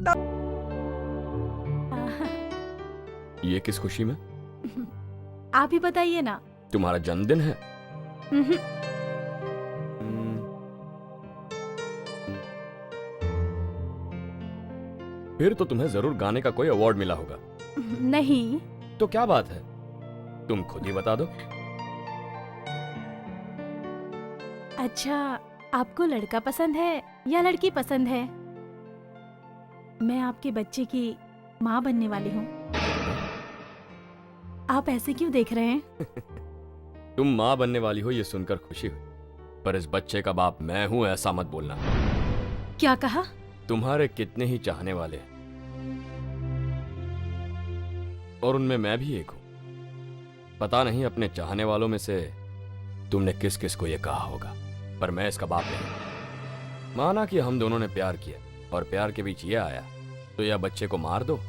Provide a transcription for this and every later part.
सकता। ये किस खुशी में? आप ही बताइए ना। तुम्हारा जन्मदिन है? फिर तो तुम्हें जरूर गाने का कोई अवार्ड मिला होगा। नहीं। तो क्या बात है, तुम खुद ही बता दो। अच्छा, आपको लड़का पसंद है या लड़की पसंद है? मैं आपके बच्चे की माँ बनने वाली हूँ। आप ऐसे क्यों देख रहे हैं? तुम माँ बनने वाली हो ये सुनकर खुशी हुई, पर इस बच्चे का बाप मैं हूं ऐसा मत बोलना। क्या कहा? तुम्हारे कितने ही चाहने वाले हैं, और उनमें मैं भी एक हूं। पता नहीं अपने चाहने वालों में से तुमने किस किस को ये कहा होगा, पर मैं इसका बाप नहीं। माना कि हम दोनों ने प्यार किया और प्यार के बीच ये आया, तो या बच्चे को मार दो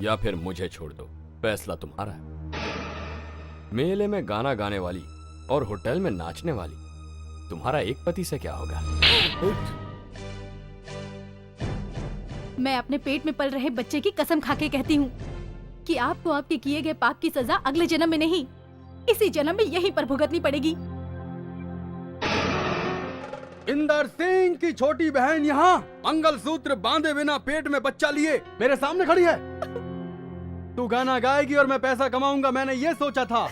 या फिर मुझे छोड़ दो, फैसला तुम्हारा है। मेले में गाना गाने वाली और होटल में नाचने वाली तुम्हारा एक पति से क्या होगा? मैं अपने पेट में पल रहे बच्चे की कसम खाके कहती हूँ कि आपको आपके किए गए पाप की सजा अगले जन्म में नहीं, इसी जन्म में यहीं पर भुगतनी पड़ेगी। इंदर सिंह की छोटी बहन यहाँ मंगलसूत्र बांधे बिना पेट में बच्चा लिए मेरे सामने खड़ी है। तू गाना गाएगी और मैं पैसा कमाऊंगा, मैंने ये सोचा था।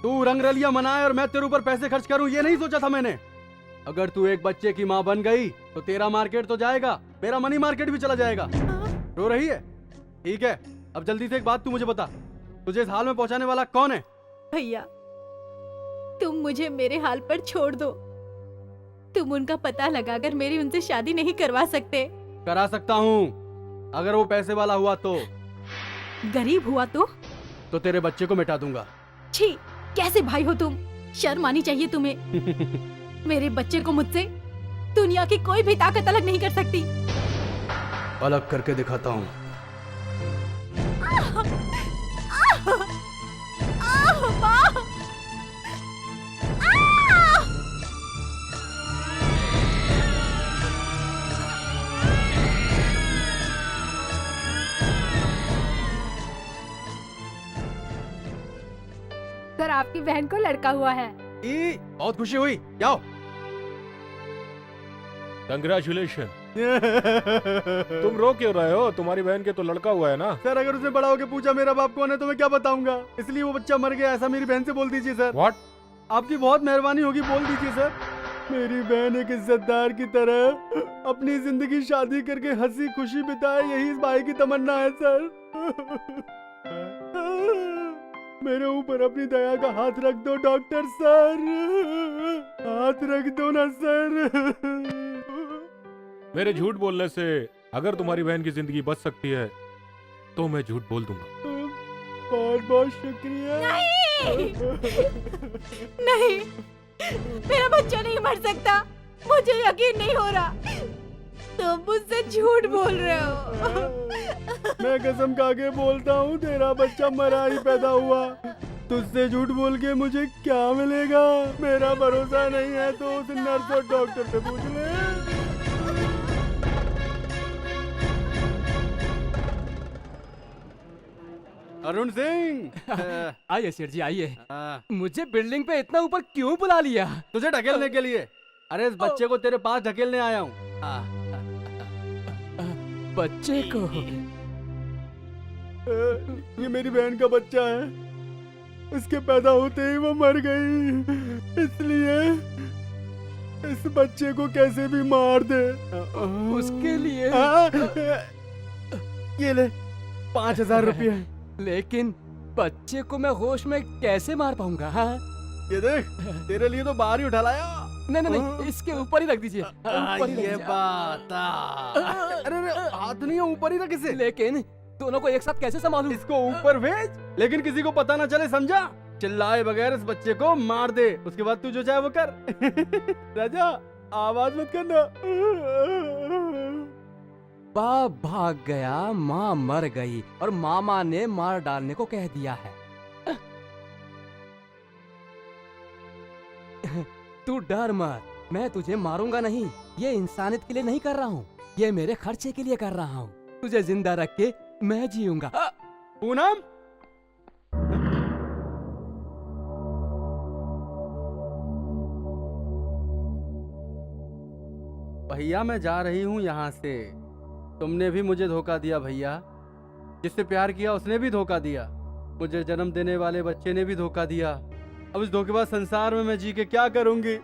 तू रंगरलिया मनाए और मैं तेरे ऊपर पैसे खर्च करूं, ये नहीं सोचा था मैंने। अगर तू एक बच्चे की माँ बन गई तो तेरा मार्केट तो जाएगा, मेरा मनी मार्केट भी चला जाएगा। रो रही है? ठीक है, अब जल्दी से एक बात तू मुझे बता, तुझे इस हाल में पहुंचाने वाला कौन है? भैया, तुम मुझे मेरे हाल पर छोड़ दो। तुम उनका पता लगाकर मेरी उनसे शादी नहीं करवा सकते। करा सकता हूँ, अगर वो पैसे वाला हुआ तो। गरीब हुआ तो तेरे बच्चे को मिटा दूंगा। छी, कैसे भाई हो तुम? शर्म आनी चाहिए तुम्हें। मेरे बच्चे को मुझसे दुनिया की कोई भी ताकत अलग नहीं कर सकती। अलग करके दिखाता हूँ। सर, आपकी बहन को लड़का हुआ है। बहुत खुशी हुई, जाओ। कंग्रेचुलेशन। तुम रो क्यों रहे हो? तुम्हारी बहन के तो लड़का हुआ है ना। सर, अगर उसने बड़ा होकर पूछा मेरा बाप कौन है तो मैं क्या बताऊंगा, इसलिए वो बच्चा मर गया ऐसा मेरी बहन से बोल दीजिए सर। व्हाट? आपकी बहुत मेहरबानी होगी, बोल दीजिए सर। मेरी बहन एक इज्जतदार की तरह अपनी जिंदगी शादी करके हंसी खुशी बिताए, यही इस भाई की तमन्ना है सर। मेरे ऊपर अपनी दया का हाथ रख दो डॉक्टर सर, हाथ रख दो ना सर। मेरे झूठ बोलने से अगर तुम्हारी बहन की जिंदगी बच सकती है तो मैं झूठ बोल दूंगा। बहुत बहुत शुक्रिया। नहीं, मेरा बच्चा नहीं मर सकता, मुझे यकीन नहीं हो रहा। तुम मुझसे झूठ बोल रहे हो। मैं कसम खा के बोलता हूँ, तेरा बच्चा मरा ही पैदा हुआ। तुझसे झूठ बोल के मुझे क्या मिलेगा? मेरा भरोसा नहीं है तो उस नर्स और डॉक्टर से पूछ ले। अरुण सिंह। आइए सेठ जी, आइए। मुझे बिल्डिंग पे इतना ऊपर क्यों बुला लिया? तुझे ढकेलने के लिए। अरे इस बच्चे को तेरे पास ढकेलने आया हूँ। बच्चे को? ये मेरी बहन का बच्चा है, उसके पैदा होते ही वो मर गई, इसलिए इस बच्चे को कैसे भी मार दे। उसके लिए ये ले 5000 रुपये। लेकिन बच्चे को मैं होश में कैसे मार पाऊंगा? हाँ, ये देख, तेरे लिए तो बाहर ही उठा लाया। नहीं नहीं नहीं, इसके ऊपर ही रख दीजिए। ये बात। अरे हाथ नहीं है, ऊपर ही रख इसे। लेकिन दोनों को एक साथ कैसे संभालूं? इसको ऊपर भेज, लेकिन किसी को पता ना चले, समझा? चिल्लाए बगैर इस बच्चे को मार दे, उसके बाद तू जो चाहे वो कर। राजा, आवाज मत करना। बाप भाग गया, माँ मर गई और मामा ने मार डालने को कह दिया है। तू डर मत, मैं तुझे मारूंगा नहीं। ये इंसानियत के लिए नहीं कर रहा हूँ, ये मेरे खर्चे के लिए कर रहा हूँ। तुझे जिंदा रख के मैं जीऊंगा। पूनम, भैया मैं जा रही हूँ यहाँ से। तुमने भी मुझे धोखा दिया भैया। जिससे प्यार किया उसने भी धोखा दिया। मुझे जन्म देने वाले बच्चे ने भी धोखा दिया। अब इस धोखेबाज संसार में मैं जी के क्या करूंगी?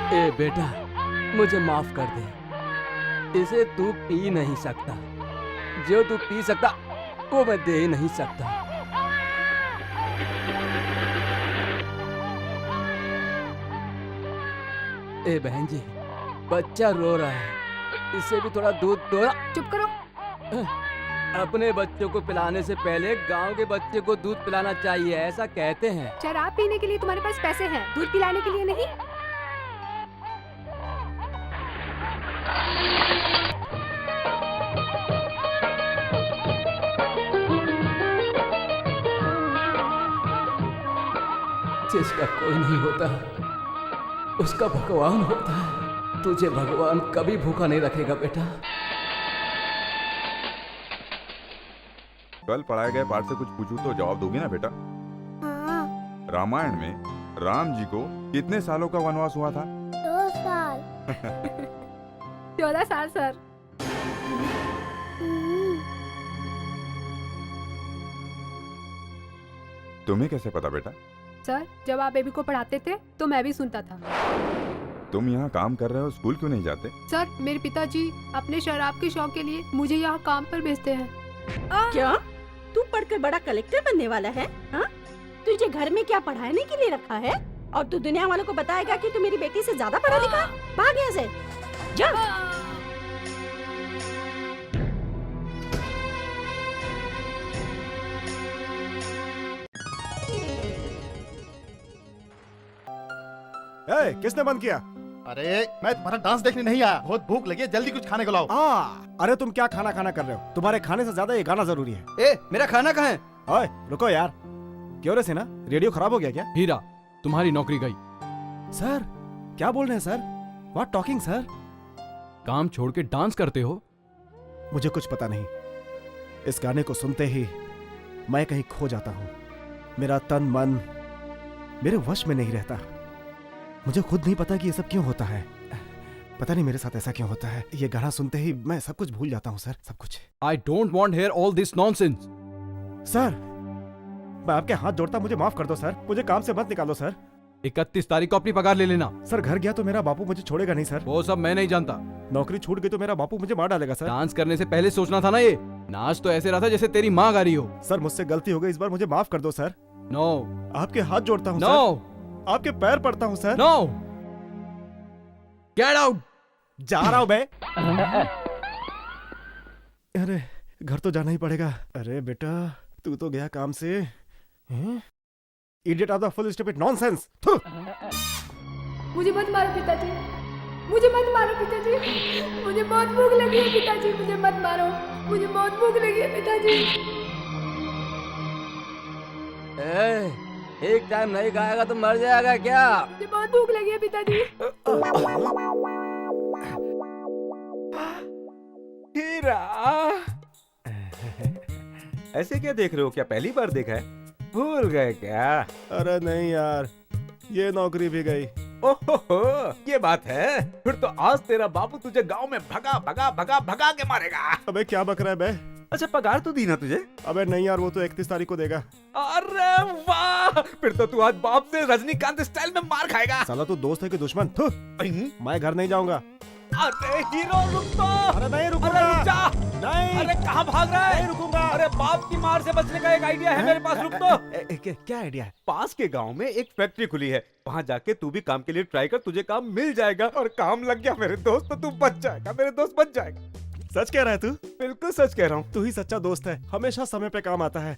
ए बेटा, मुझे माफ कर दे। इसे तू पी नहीं सकता। जो तू पी सकता वो मैं दे ही नहीं सकता। ए बहन जी, बच्चा रो रहा है, इसे भी थोड़ा दूध दो ना। चुप करो। अपने बच्चों को पिलाने से पहले गांव के बच्चे को दूध पिलाना चाहिए, ऐसा कहते हैं। शराब पीने के लिए तुम्हारे पास पैसे हैं, दूध पिलाने के लिए नहीं। जिसका कोई नहीं होता उसका भगवान होता है। तुझे भगवान कभी भूखा नहीं रखेगा बेटा। कल पढ़ाए गए पाठ से कुछ पूछूं तो जवाब दोगी ना बेटा? हाँ। रामायण में राम जी को कितने सालों का वनवास हुआ था? 2 साल। 14 साल सर। तुम्हें कैसे पता बेटा? सर, जब आप बेबी को पढ़ाते थे तो मैं भी सुनता था। तुम यहाँ काम कर रहे हो, स्कूल क्यों नहीं जाते? सर, मेरे पिताजी अपने शराब के शौक के लिए मुझे यहाँ काम पर भेजते हैं। क्या तू पढ़कर बड़ा कलेक्टर बनने वाला है? हाँ? तुझे घर में क्या पढ़ाने के लिए रखा है? और तू दुनिया वालों को बताएगा कि तू मेरी बेटी से ज्यादा पढ़ा लिखा? भाग यहाँ से, जा। किसने बंद किया? अरे मैं तुम्हारा डांस देखने नहीं आया, बहुत भूख लगी है, जल्दी कुछ खाने को लाओ। अरे तुम क्या खाना खाना कर रहे हो? तुम्हारे खाने से ज्यादा ये गाना जरूरी है। ए, मेरा खाना कहाँ है? ओए रुको यार, क्यों रे सेना, रेडियो खराब हो गया क्या? हीरा, तुम्हारी नौकरी गई। सर क्या बोल रहे हैं सर? What talking sir? काम छोड़ के डांस करते हो? मुझे कुछ पता नहीं। इस गाने को सुनते ही मैं कहीं खो जाता हूँ। मेरा तन मन मेरे वश में नहीं रहता। मुझे खुद नहीं पता कि ये सब क्यों होता है। पता नहीं मेरे साथ ऐसा क्यों होता है। ये गाना सुनते ही मैं सब कुछ भूल जाता हूँ सर, सब कुछ। I don't want hear all this nonsense. Sir मैं आपके हाथ जोड़ता, मुझे माफ कर दो सर। मुझे काम से मत निकालो सर। 31 तारीख को अपनी पगार ले लेना। सर घर गया तो मेरा बापू मुझे छोड़ेगा नहीं सर। वो सब मैं नहीं जानता। नौकरी छूट गई तो मेरा बापू मुझे मार डालेगा सर। डांस करने से पहले सोचना था ना। ये नाच तो ऐसे रहा था जैसे तेरी माँ गा रही हो। सर मुझसे गलती हो गई, इस बार मुझे माफ कर दो सर। नो। आपके हाथ जोड़ता हूँ नो। आपके पैर पड़ता हूँ सर। नो। Get out. जा रहा हूँ मैं। अरे घर तो जाना ही पड़ेगा। अरे बेटा तू तो गया काम से। Idiot of the full stupid nonsense. मुझे मत मारो पिताजी, मुझे मत मारो पिताजी, मुझे बहुत भूख लगी है पिताजी, मुझे मत मारो, मुझे बहुत भूख लगी है पिताजी। एक टाइम नहीं खाएगा तो मर जाएगा क्या? मुझे बहुत भूख लगी है पिताजी। हीरा, ऐसे क्या देख रहे हो? क्या पहली बार देखा है? भूल गए क्या? अरे नहीं यार, ये नौकरी भी गई। ओहो, ये बात है। फिर तो आज तेरा बापू तुझे गांव में भगा भगा भगा भगा के मारेगा। अबे क्या बक रहा है बे? अच्छा पगार तो दी ना तुझे? अबे नहीं यार, वो तो 31 तारीख को देगा। अरे वाह, फिर तो तू आज बाप से रजनीकांत स्टाइल में मार खाएगा। साला तू दोस्त है कि दुश्मन? थू, मैं घर नहीं जाऊंगा। अरे हीरो रुक तो। अरे नहीं रुकूंगा। अरे रुक जा। नहीं। अरे कहाँ भाग रहा है? नहीं रुकूंगा। अरे बाप की मार से बचने का एक आइडिया है मेरे पास, रुक तो। क्या आइडिया है? पास के गांव में एक फैक्ट्री खुली है, वहाँ जाके तू भी काम के लिए ट्राई कर, तुझे काम मिल जाएगा। और काम लग गया मेरे दोस्त तो तू बच जाएगा, मेरे दोस्त बच जाएगा। सच कह रहा है तू? बिल्कुल सच कह रहा हूँ। तू ही सच्चा दोस्त है, हमेशा समय पे काम आता है।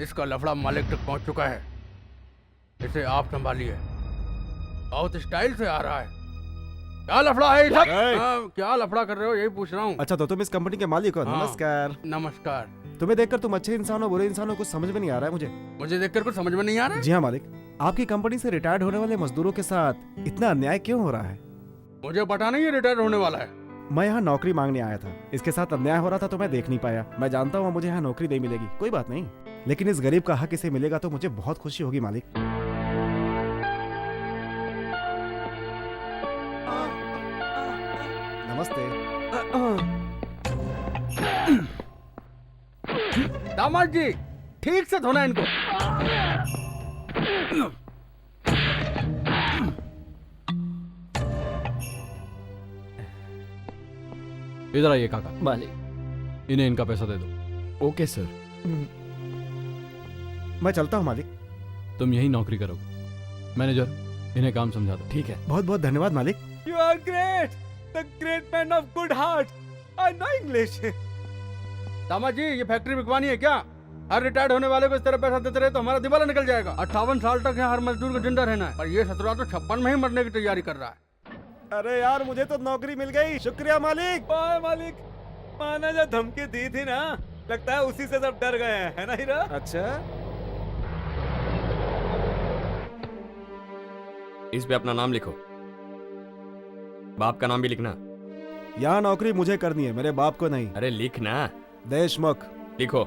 इसका लफड़ा मालिक तक पहुंच चुका है, इसे आप संभालिए। बहुत स्टाइल से आ रहा है। क्या लफड़ा है ये सब? क्या लफड़ा कर रहे हो, यही पूछ रहा हूँ। अच्छा तो तुम इस कंपनी के मालिक हो? हाँ। नमस्कार। नमस्कार। तुम्हें देखकर तुम अच्छे इंसान हो बुरे इंसान हो कुछ समझ में नहीं आ रहा है मुझे देखकर कुछ समझ में नहीं आ रहा है? जी हाँ मालिक, आपकी कंपनी से रिटायर्ड होने वाले मजदूरों के साथ इतना अन्याय क्यों हो रहा है? मुझे पता नहीं है रिटायर होने वाला है। मैं यहाँ नौकरी मांगने आया था, इसके साथ अन्याय हो रहा था तो मैं देख नहीं पाया। मैं जानता हूँ मुझे यहाँ नौकरी नहीं मिलेगी, कोई बात नहीं, लेकिन इस गरीब का हक इसे मिलेगा तो मुझे बहुत खुशी होगी मालिक। नमस्ते। दामाद जी, ठीक से धोना इनको। इधर आइए काका। मालिक, इन्हें इनका पैसा दे दो। Okay sir. मैं चलता हूँ मालिक। तुम यही नौकरी करोगे। मैनेजर, इन्हें काम समझा दो। ठीक है। बहुत बहुत धन्यवाद मालिक। You are great, the great man of good heart. I know English. दामाद जी, ये फैक्ट्री बिकवानी है क्या? हर रिटायर्ड होने वाले को इस तरह पैसा देते रहे तो हमारा दिवाला निकल जाएगा। 58 साल तक यहाँ हर मजदूर को जिंदा रहना है, पर ये सत्रह तो 56 में ही मरने की तैयारी कर रहा है। अरे यार, मुझे तो नौकरी मिल गई, शुक्रिया मालिक। ओए मालिक, माना जो धमकी दी थी ना, लगता है उसी से सब डर गए हैं, है ना हीरा? अच्छा, इस पे अपना नाम लिखो, बाप का नाम भी लिखना। यहाँ नौकरी मुझे करनी है, मेरे बाप को नहीं। अरे लिखना। देशमुख। लिखो।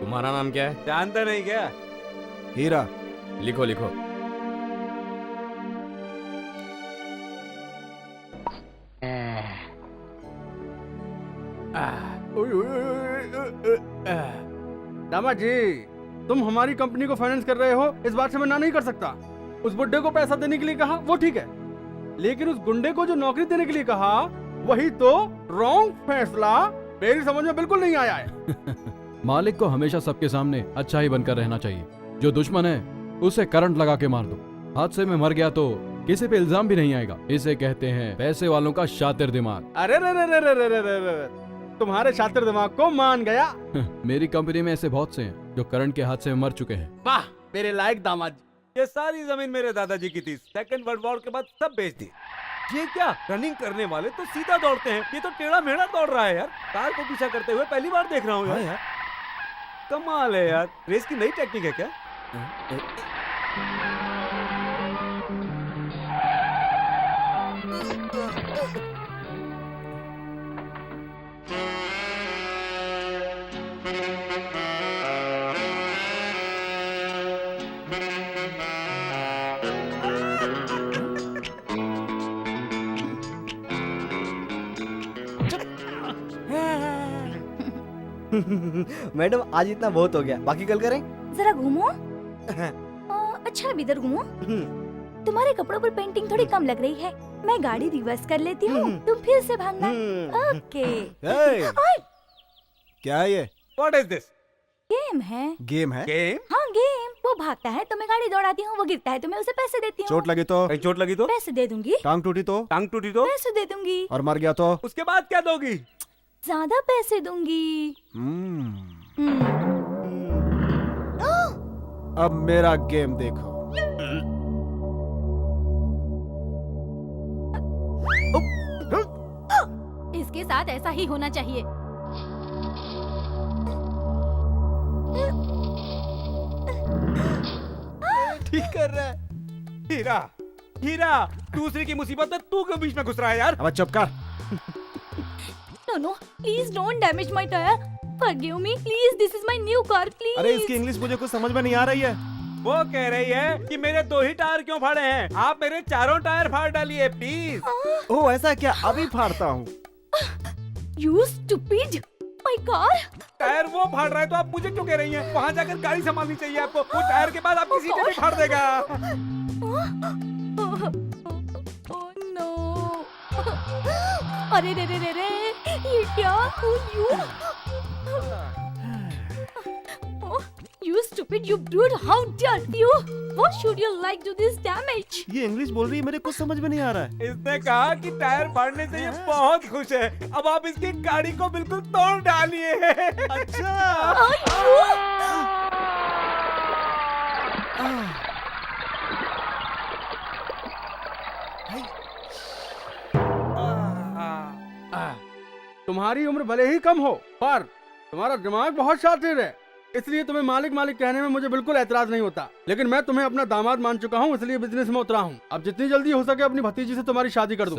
तुम्हारा नाम क्या है? जानता नहीं क्या? हीरा। लिखो लिखो। दामाद जी, तुम हमारी कंपनी को फाइनेंस कर रहे हो, इस बात से मैं ना नहीं कर सकता। उस बुड्ढे को पैसा देने के लिए कहा, वो ठीक है, लेकिन उस गुंडे को जो नौकरी देने के लिए कहा, वही तो रॉन्ग फैसला मेरी समझ में बिल्कुल नहीं आया है। मालिक को हमेशा सबके सामने अच्छा ही बनकर रहना चाहिए। जो दुश्मन है उसे करंट लगा के मार दो। हादसे में मर गया तो किसी पे इल्जाम भी नहीं आएगा। इसे कहते हैं पैसे वालों का शातिर दिमाग। अरे रे रे रे रे रे रे रे, तुम्हारे शातिर दिमाग को मान गया। मेरी कंपनी में ऐसे बहुत से हैं जो करंट के हादसे में मर चुके हैं। वाह, मेरे लायक दामाद जी। ये सारी जमीन मेरे दादाजी की थी, सेकंड वर्ल्ड वॉर के बाद सब बेच दी। ये क्या, रनिंग करने वाले तो सीधा दौड़ते हैं, ये तो टेढ़ा मेढ़ा दौड़ रहा है यार। कार को पीछा करते हुए पहली बार देख रहा हूँ यार। कमाल है यार, रेस की नई टेक्निक है क्या? मैडम आज इतना बहुत हो गया, बाकी कल करें। जरा घूमो। अच्छा अब इधर घूमो। तुम्हारे कपड़ों पर पेंटिंग थोड़ी कम लग रही है, मैं गाड़ी रिवर्स कर लेती हूँ, तुम फिर से भागना। ओके। क्या है ये? What is this? गेम है। गेम है? गेम? हाँ गेम। वो भागता है तो मैं गाड़ी दौड़ाती हूँ, वो गिरता है तो मैं उसे पैसे देती हूँ। चोट लगी तो? चोट लगी तो? पैसे दे दूंगी। टांग टूटी तो? टांग टूटी तो? पैसे दे दूंगी। और मर गया तो? उसके बाद क्या दोगी? ज्यादा पैसे दूंगी। अब मेरा गेम देखो। इसके साथ ऐसा ही होना चाहिए। ठीक कर रहा है। हीरा, हीरा, दूसरे की मुसीबत में तू क्यों बीच में घुस रहा है यार? अब चुप कर। No, no, please don't damage my tire. Forgive me, please. This is my new car, please. अरे इसकी इंग्लिश मुझे कुछ समझ में नहीं आ रही है। वो कह रही है कि मेरे 2 ही टायर क्यों फाड़े हैं, आप मेरे 4 टायर फाड़ डालिए प्लीज। ओह ऐसा क्या? अभी फाड़ता हूँ। You stupid! My car? Tyre वो फाड़ रहा है तो आप मुझे क्यों कह रही हैं? वहाँ जाकर गाड़ी संभालनी चाहिए आपको। वो टायर के बाद आप किसी को भी फाड़ देगा। Oh no! अरे रे रे रे रे, ये क्या? You stupid, you brute! How dare you! What should you like to this damage? ये इंग्लिश बोल रही है, मेरे कुछ समझ में नहीं आ रहा है। इसने कहा कि टायर फाड़ने से ये बहुत खुश है। अब आप इसकी गाड़ी को बिल्कुल तोड़ डालिए। तुम्हारी उम्र भले ही कम हो, पर तुम्हारा दिमाग बहुत शातिर है, इसलिए तुम्हें मालिक मालिक कहने में मुझे बिल्कुल एतराज नहीं होता। लेकिन मैं तुम्हें अपना दामाद मान चुका हूँ, इसलिए बिजनेस में उतरा हूँ। अब जितनी जल्दी हो सके अपनी भतीजी से तुम्हारी शादी कर दो।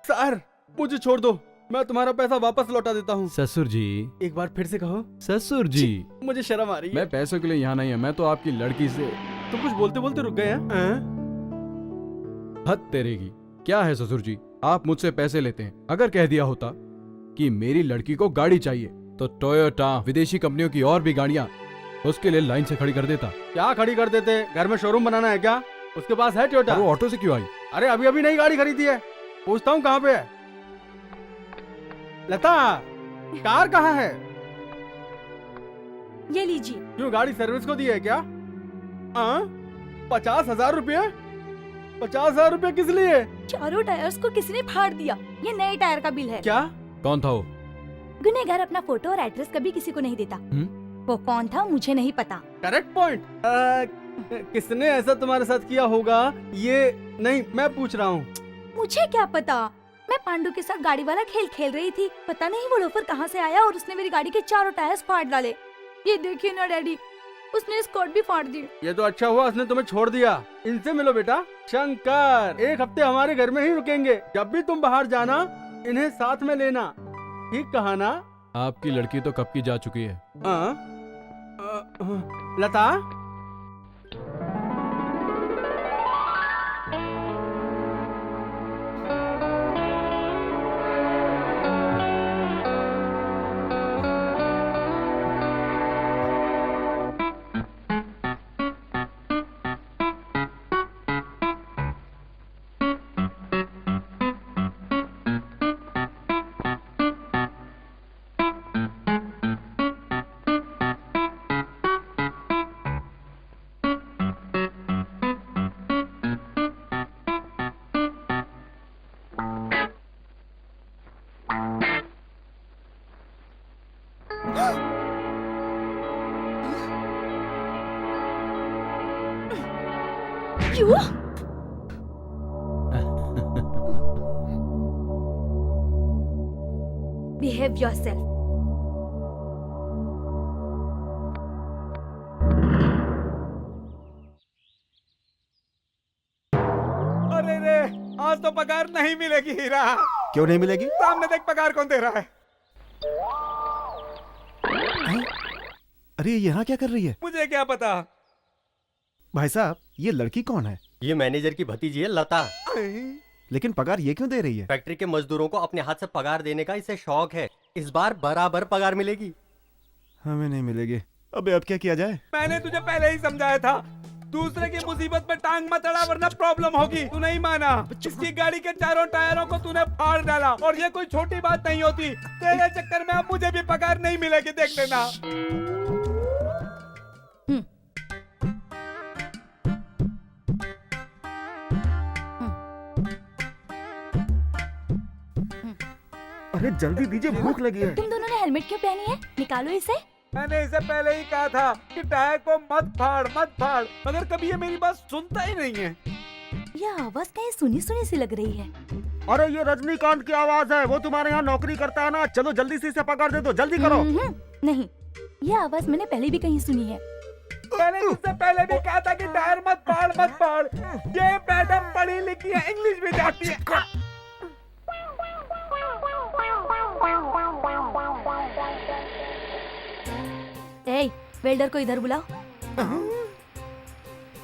सर मुझे छोड़ दो, मैं तुम्हारा पैसा वापस लौटा देता हूँ। ससुर जी, एक बार फिर से कहो। ससुर जी, मुझे शर्म आ रही है। मैं पैसों के लिए यहाँ नहीं है, मैं तो आपकी लड़की से। तुम कुछ बोलते बोलते रुक गए हैं? हद तेरे की। क्या है ससुर जी, आप मुझसे पैसे लेते हैं। अगर कह दिया होता कि मेरी लड़की को गाड़ी चाहिए तो टोयोटा, विदेशी कंपनियों की और भी गाड़ियां उसके लिए लाइन से खड़ी कर देता। क्या खड़ी कर देते? घर में शोरूम बनाना है क्या? उसके पास है टोयोटा। वो ऑटो से क्यों आई? अरे अभी अभी नई गाड़ी खरीदी है, पूछता हूँ कहाँ पे है। लता, कार कहाँ है? ये लीजिए। क्यों, गाड़ी सर्विस को दी है क्या? 50,000 रुपये? 50,000 रुपये किस लिए? चारों टायर्स को किसी ने फाड़ दिया। ये नए टायर का बिल है। क्या? कौन था वो? गुनहगार अपना फोटो और एड्रेस कभी किसी को नहीं देता। वो कौन था मुझे नहीं पता। Correct point. किसने ऐसा तुम्हारे साथ किया होगा ये नहीं मैं पूछ रहा हूँ। मुझे क्या पता, मैं पांडु के साथ गाड़ी वाला खेल खेल रही थी। पता नहीं वो लोफर कहाँ से आया और उसने मेरी गाड़ी के चारों टायर्स फाड़ डाले। ये देखिए ना डैडी, उसने स्कर्ट भी फाड़ दी। ये तो अच्छा हुआ उसने तुम्हें छोड़ दिया। इनसे मिलो बेटा। शंकर, एक हफ्ते हमारे घर में ही रुकेंगे। जब भी तुम बाहर जाना इन्हें साथ में लेना, ठीक कहा ना? आपकी लड़की तो कब की जा चुकी है। लता, क्यों? Behave yourself. अरे रे, आज तो पगार नहीं मिलेगी हीरा। क्यों नहीं मिलेगी? सामने देख पगार कौन दे रहा है। अरे यहाँ क्या कर रही है? मुझे क्या पता। भाई साहब, ये लड़की कौन है? ये मैनेजर की भतीजी है लता। लेकिन पगार ये क्यों दे रही है? फैक्ट्री के मजदूरों को अपने हाथ से पगार देने का इसे शौक है। इस बार बराबर पगार मिलेगी। हमें नहीं मिलेगी। अबे अब क्या किया जाए? मैंने तुझे पहले ही समझाया था, दूसरे की मुसीबत में टांग मत अड़ा वरना प्रॉब्लम होगी। तू नहीं माना। इसकी गाड़ी के चारों टायरों को तूने फाड़ डाला और ये कोई छोटी बात नहीं होती। तेरे चक्कर में अब मुझे भी पगार नहीं मिलेगी, देख लेना। अरे जल्दी दीजिए, भूख लगी है। तुम दोनों ने हेलमेट क्यों पहनी है? निकालो इसे। मैंने इसे पहले ही कहा था कि टायर को मत फाड़ मत फाड़, मगर कभी ये मेरी बात सुनता ही नहीं है। यह आवाज कहीं सुनी सुनी सी लग रही है। अरे ये रजनीकांत की आवाज है, वो तुम्हारे यहाँ नौकरी करता है ना। चलो जल्दी से इसे पकड़ दे दो, जल्दी करो। नहीं, ये आवाज मैंने पहले भी कहीं सुनी है। मैंने तुझसे पहले भी कहा था कि टायर मत फाड़ मत फाड़। ये मैडम पढ़ी लिखी है, इंग्लिश भी जानती है। ए, वेल्डर को इधर बुलाओ।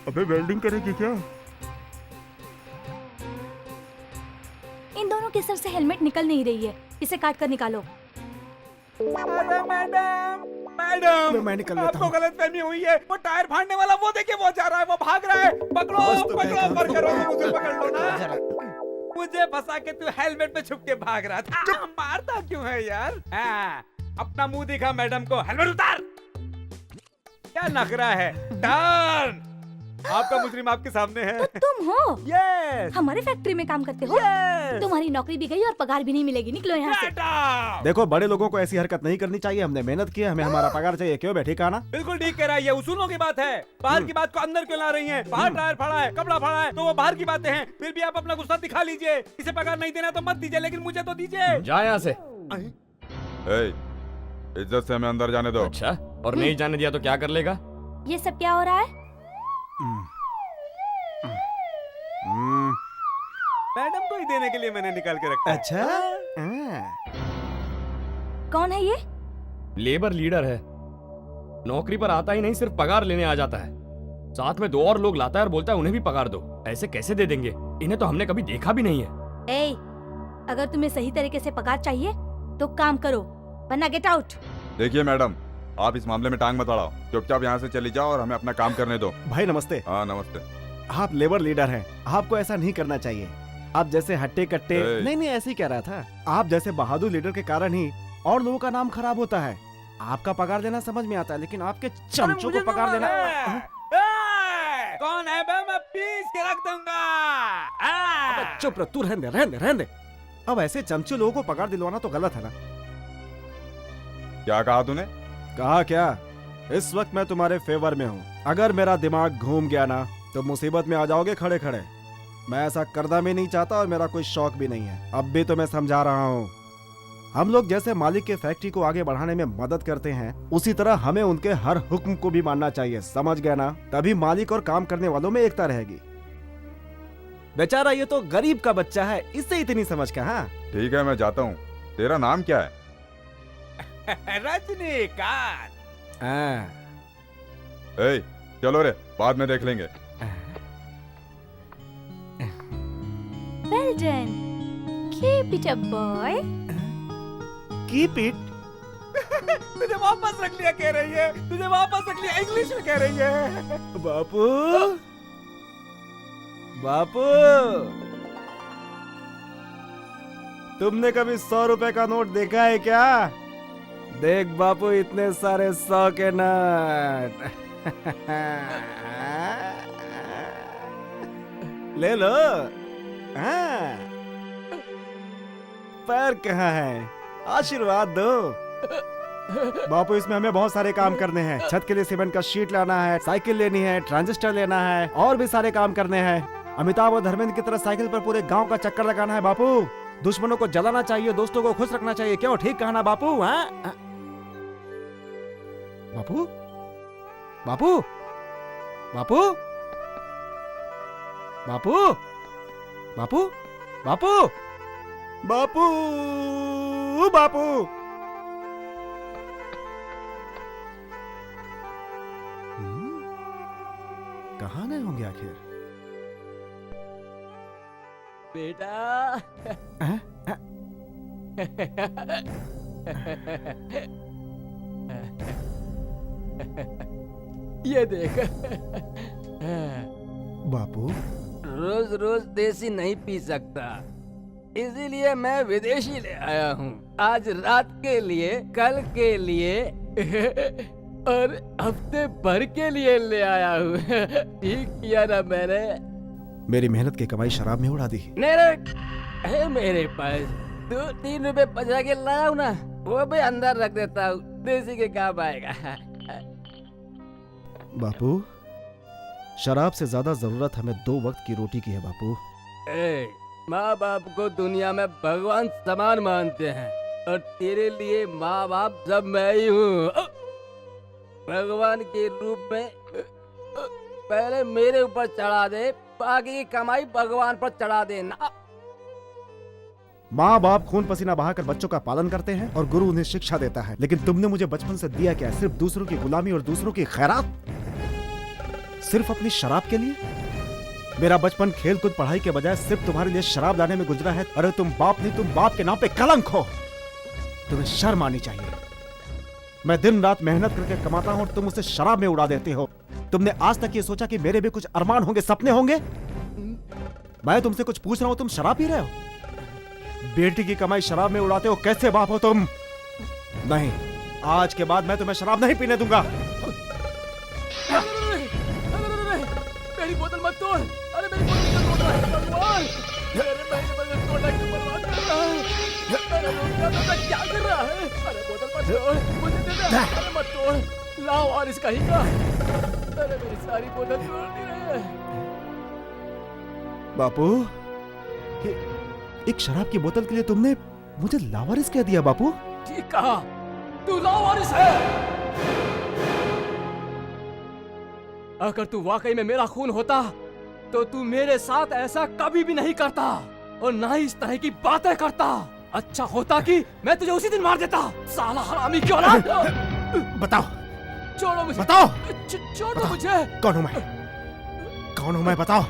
अबे वेल्डिंग करेगी क्या? इन दोनों के सर से हेलमेट निकल नहीं रही है, इसे काट कर निकालो। अरे मैडम, मैं निकल लेता आपको गलतफहमी हुई है। वो टायर फाड़ने वाला वो देखिए, वो जा रहा है, वो भाग रहा है। पकड़ो पकड़ो, पर करो, मुझे पकड़ लो ना। मुझे फंसा के तू हेलमेट में छुप के भाग रहा था। मारता क्यों है यार? अपना मुंह दिखा मैडम को। हेलमेट उतार। क्या नखरा है? टर्न। आपका मुजरिम आपके सामने है। तो तुम हो? यस। हमारे फैक्ट्री में काम करते हो? तुम्हारी नौकरी भी गई और पगार भी नहीं मिलेगी, निकलो यहाँ से। देखो बड़े लोगों को ऐसी हरकत नहीं करनी चाहिए। हमने मेहनत की है, हमें हमारा पगार चाहिए। क्यों बैठी काना? बिल्कुल ठीक कह रहा है, ये उसूलों की बात है। बाहर की बात को अंदर क्यों ला रही हैं? बाहर टायर फाड़ा है, कपड़ा फाड़ा है, तो वो बाहर की बातें हैं। फिर भी आप अपना गुस्सा दिखा लीजिए। इसे पगार नहीं देना तो मत दीजिए, लेकिन मुझे तो दीजिए। जा यहाँ से। इज्जत से हमें अंदर जाने दो। अच्छा, और नहीं जाने दिया तो क्या कर लेगा? ये सब क्या हो रहा है? मैडम को ही देने के लिए मैंने निकाल के रखा है। अच्छा, कौन है ये? लेबर लीडर है। नौकरी पर आता ही नहीं, सिर्फ पगार लेने आ जाता है। साथ में 2 और लोग लाता है और बोलता है उन्हें भी पगार दो। ऐसे कैसे दे देंगे? इन्हें तो हमने कभी देखा भी नहीं है। ए, अगर तुम्हें सही तरीके से पगार चाहिए तो काम करो, वरना गेट आउट। देखिए मैडम, आप इस मामले में टांग मत अड़ाओ। चुपचाप यहाँ से चली जाओ और हमें अपना काम करने दो। भाई नमस्ते। हाँ नमस्ते। आप लेबर लीडर हैं, आपको ऐसा नहीं करना चाहिए। आप जैसे हट्टे कट्टे नहीं ऐसे ही कह रहा था। आप जैसे बहादुर लीडर के कारण ही और लोगों का नाम खराब होता है। आपका पगार देना समझ में आता है, लेकिन आपके चमचों को पगार देना। कौन है बे? मैं पीस के रख दूंगा। चुप रह, तू रहने दे। अब ऐसे चमचे लोगों को पगार दिलवाना तो गलत है ना? क्या कहा तूने? कहा क्या? इस वक्त मैं तुम्हारे फेवर में हूँ। अगर मेरा दिमाग घूम गया ना तो मुसीबत में आ जाओगे खड़े खड़े। मैं ऐसा करना भी नहीं चाहता और मेरा कोई शौक भी नहीं है। अब भी तो मैं समझा रहा हूँ। हम लोग जैसे मालिक के फैक्ट्री को आगे बढ़ाने में मदद करते हैं, उसी तरह हमें उनके हर हुक्म को भी मानना चाहिए। समझ गए ना? तभी मालिक और काम करने वालों में एकता रहेगी। बेचारा ये तो गरीब का बच्चा है, इससे इतनी समझ कहाँ? ठीक है, मैं जाता हूँ। तेरा नाम क्या है? रजनीकांत। चलो रे, बाद में देख लेंगे। Well done. Keep it up, boy. Keep it. तुझे वापस रख लिया कह रही है। तुझे वापस रख लिया इंग्लिश में कह रही है। बापू, बापू, तुमने कभी 100 रुपए का नोट देखा है क्या? देख बापू, इतने सारे 100 के नोट। ले लो। पैर कहाँ है? आशीर्वाद दो। बापू, इसमें हमें बहुत सारे काम करने हैं। छत के लिए सीमेंट का शीट लाना है, साइकिल लेनी है, ट्रांजिस्टर लेना है, और भी सारे काम करने हैं। अमिताभ और धर्मेंद्र की तरह साइकिल पर पूरे गांव का चक्कर लगाना है बापू। दुश्मनों को जलाना चाहिए, दोस्तों को खुश रखना चाहिए। क्यों, ठीक कहा ना बापू? बापू, बापू, बापू, बापू, बापू, बापू, बापू, बापू। कहाँ गए होंगे आखिर? बेटा, ये देख। बापू, रोज रोज देसी नहीं पी सकता, इसीलिए मैं विदेशी ले आया हूँ। आज रात के लिए, कल के लिए और हफ्ते भर के लिए ले आया हूँ। ठीक किया ना मैंने? मेरी मेहनत की कमाई शराब में उड़ा दी। है मेरे पास 2-3 रुपए बचा के लाया हूँ ना, वो भी अंदर रख देता हूँ, देसी के काम आएगा। बापू, शराब से ज्यादा जरूरत हमें 2 वक्त की रोटी की है बापू। माँ बाप को दुनिया में भगवान समान मानते हैं, और तेरे लिए माँ बाप सब मैं ही हूँ। भगवान के रूप में पहले मेरे ऊपर चढ़ा दे, बाकी की कमाई भगवान पर चढ़ा देना। माँ बाप खून पसीना बहाकर बच्चों का पालन करते हैं और गुरु उन्हें शिक्षा देता है, लेकिन तुमने मुझे बचपन से दिया क्या? सिर्फ दूसरों की गुलामी और दूसरों की खैरात, सिर्फ अपनी शराब के लिए। मेरा बचपन खेल कूद पढ़ाई के बजाय सिर्फ तुम्हारे लिए शराब लाने में गुजरा है। अरे तुम बाप नहीं, तुम बाप के नाम पे कलंक हो। तुम्हें शर्म आनी चाहिए। मैं दिन रात मेहनत करके कमाता हूँ और तुम उसे शराब में उड़ा देते हो। तुमने आज तक ये सोचा कि मेरे भी कुछ अरमान होंगे, सपने होंगे? मैं तुमसे कुछ पूछ रहा हूँ, तुम शराब पी रहे हो? बेटी की कमाई शराब में उड़ाते हो, कैसे बाप हो तुम? नहीं, आज के बाद मैं तुम्हें शराब नहीं पीने दूंगा। तोड़, अरे मेरी बोतल क्यों तोड़ रहा है भगवान? अरे मेरी बोतल तोड़ना क्यों बर्बाद कर रहा है? अरे रुक जा, क्या कर रहा है? अरे बोतल मत तोड़, मुझे दे दे, अरे मत तोड़, लाओ और इसका ही का। अरे मेरी सारी बोतल तोड़ दी रहे। बापू, एक शराब की बोतल के लिए तुमने मुझे लावारिस कह दिया बापू? ठीक कहा, तू लावारिस है। अगर तू वाकई में मेरा खून होता तो तू मेरे साथ ऐसा कभी भी नहीं करता और ना ही इस तरह की बातें करता। अच्छा होता कि मैं तुझे उसी दिन मार देता, साला हरामी की औलाद। बताओ, छोड़ो मुझे, बताओ, छोड़ दो मुझे। कौन हूं मैं? कौन हूं मैं? बताओ,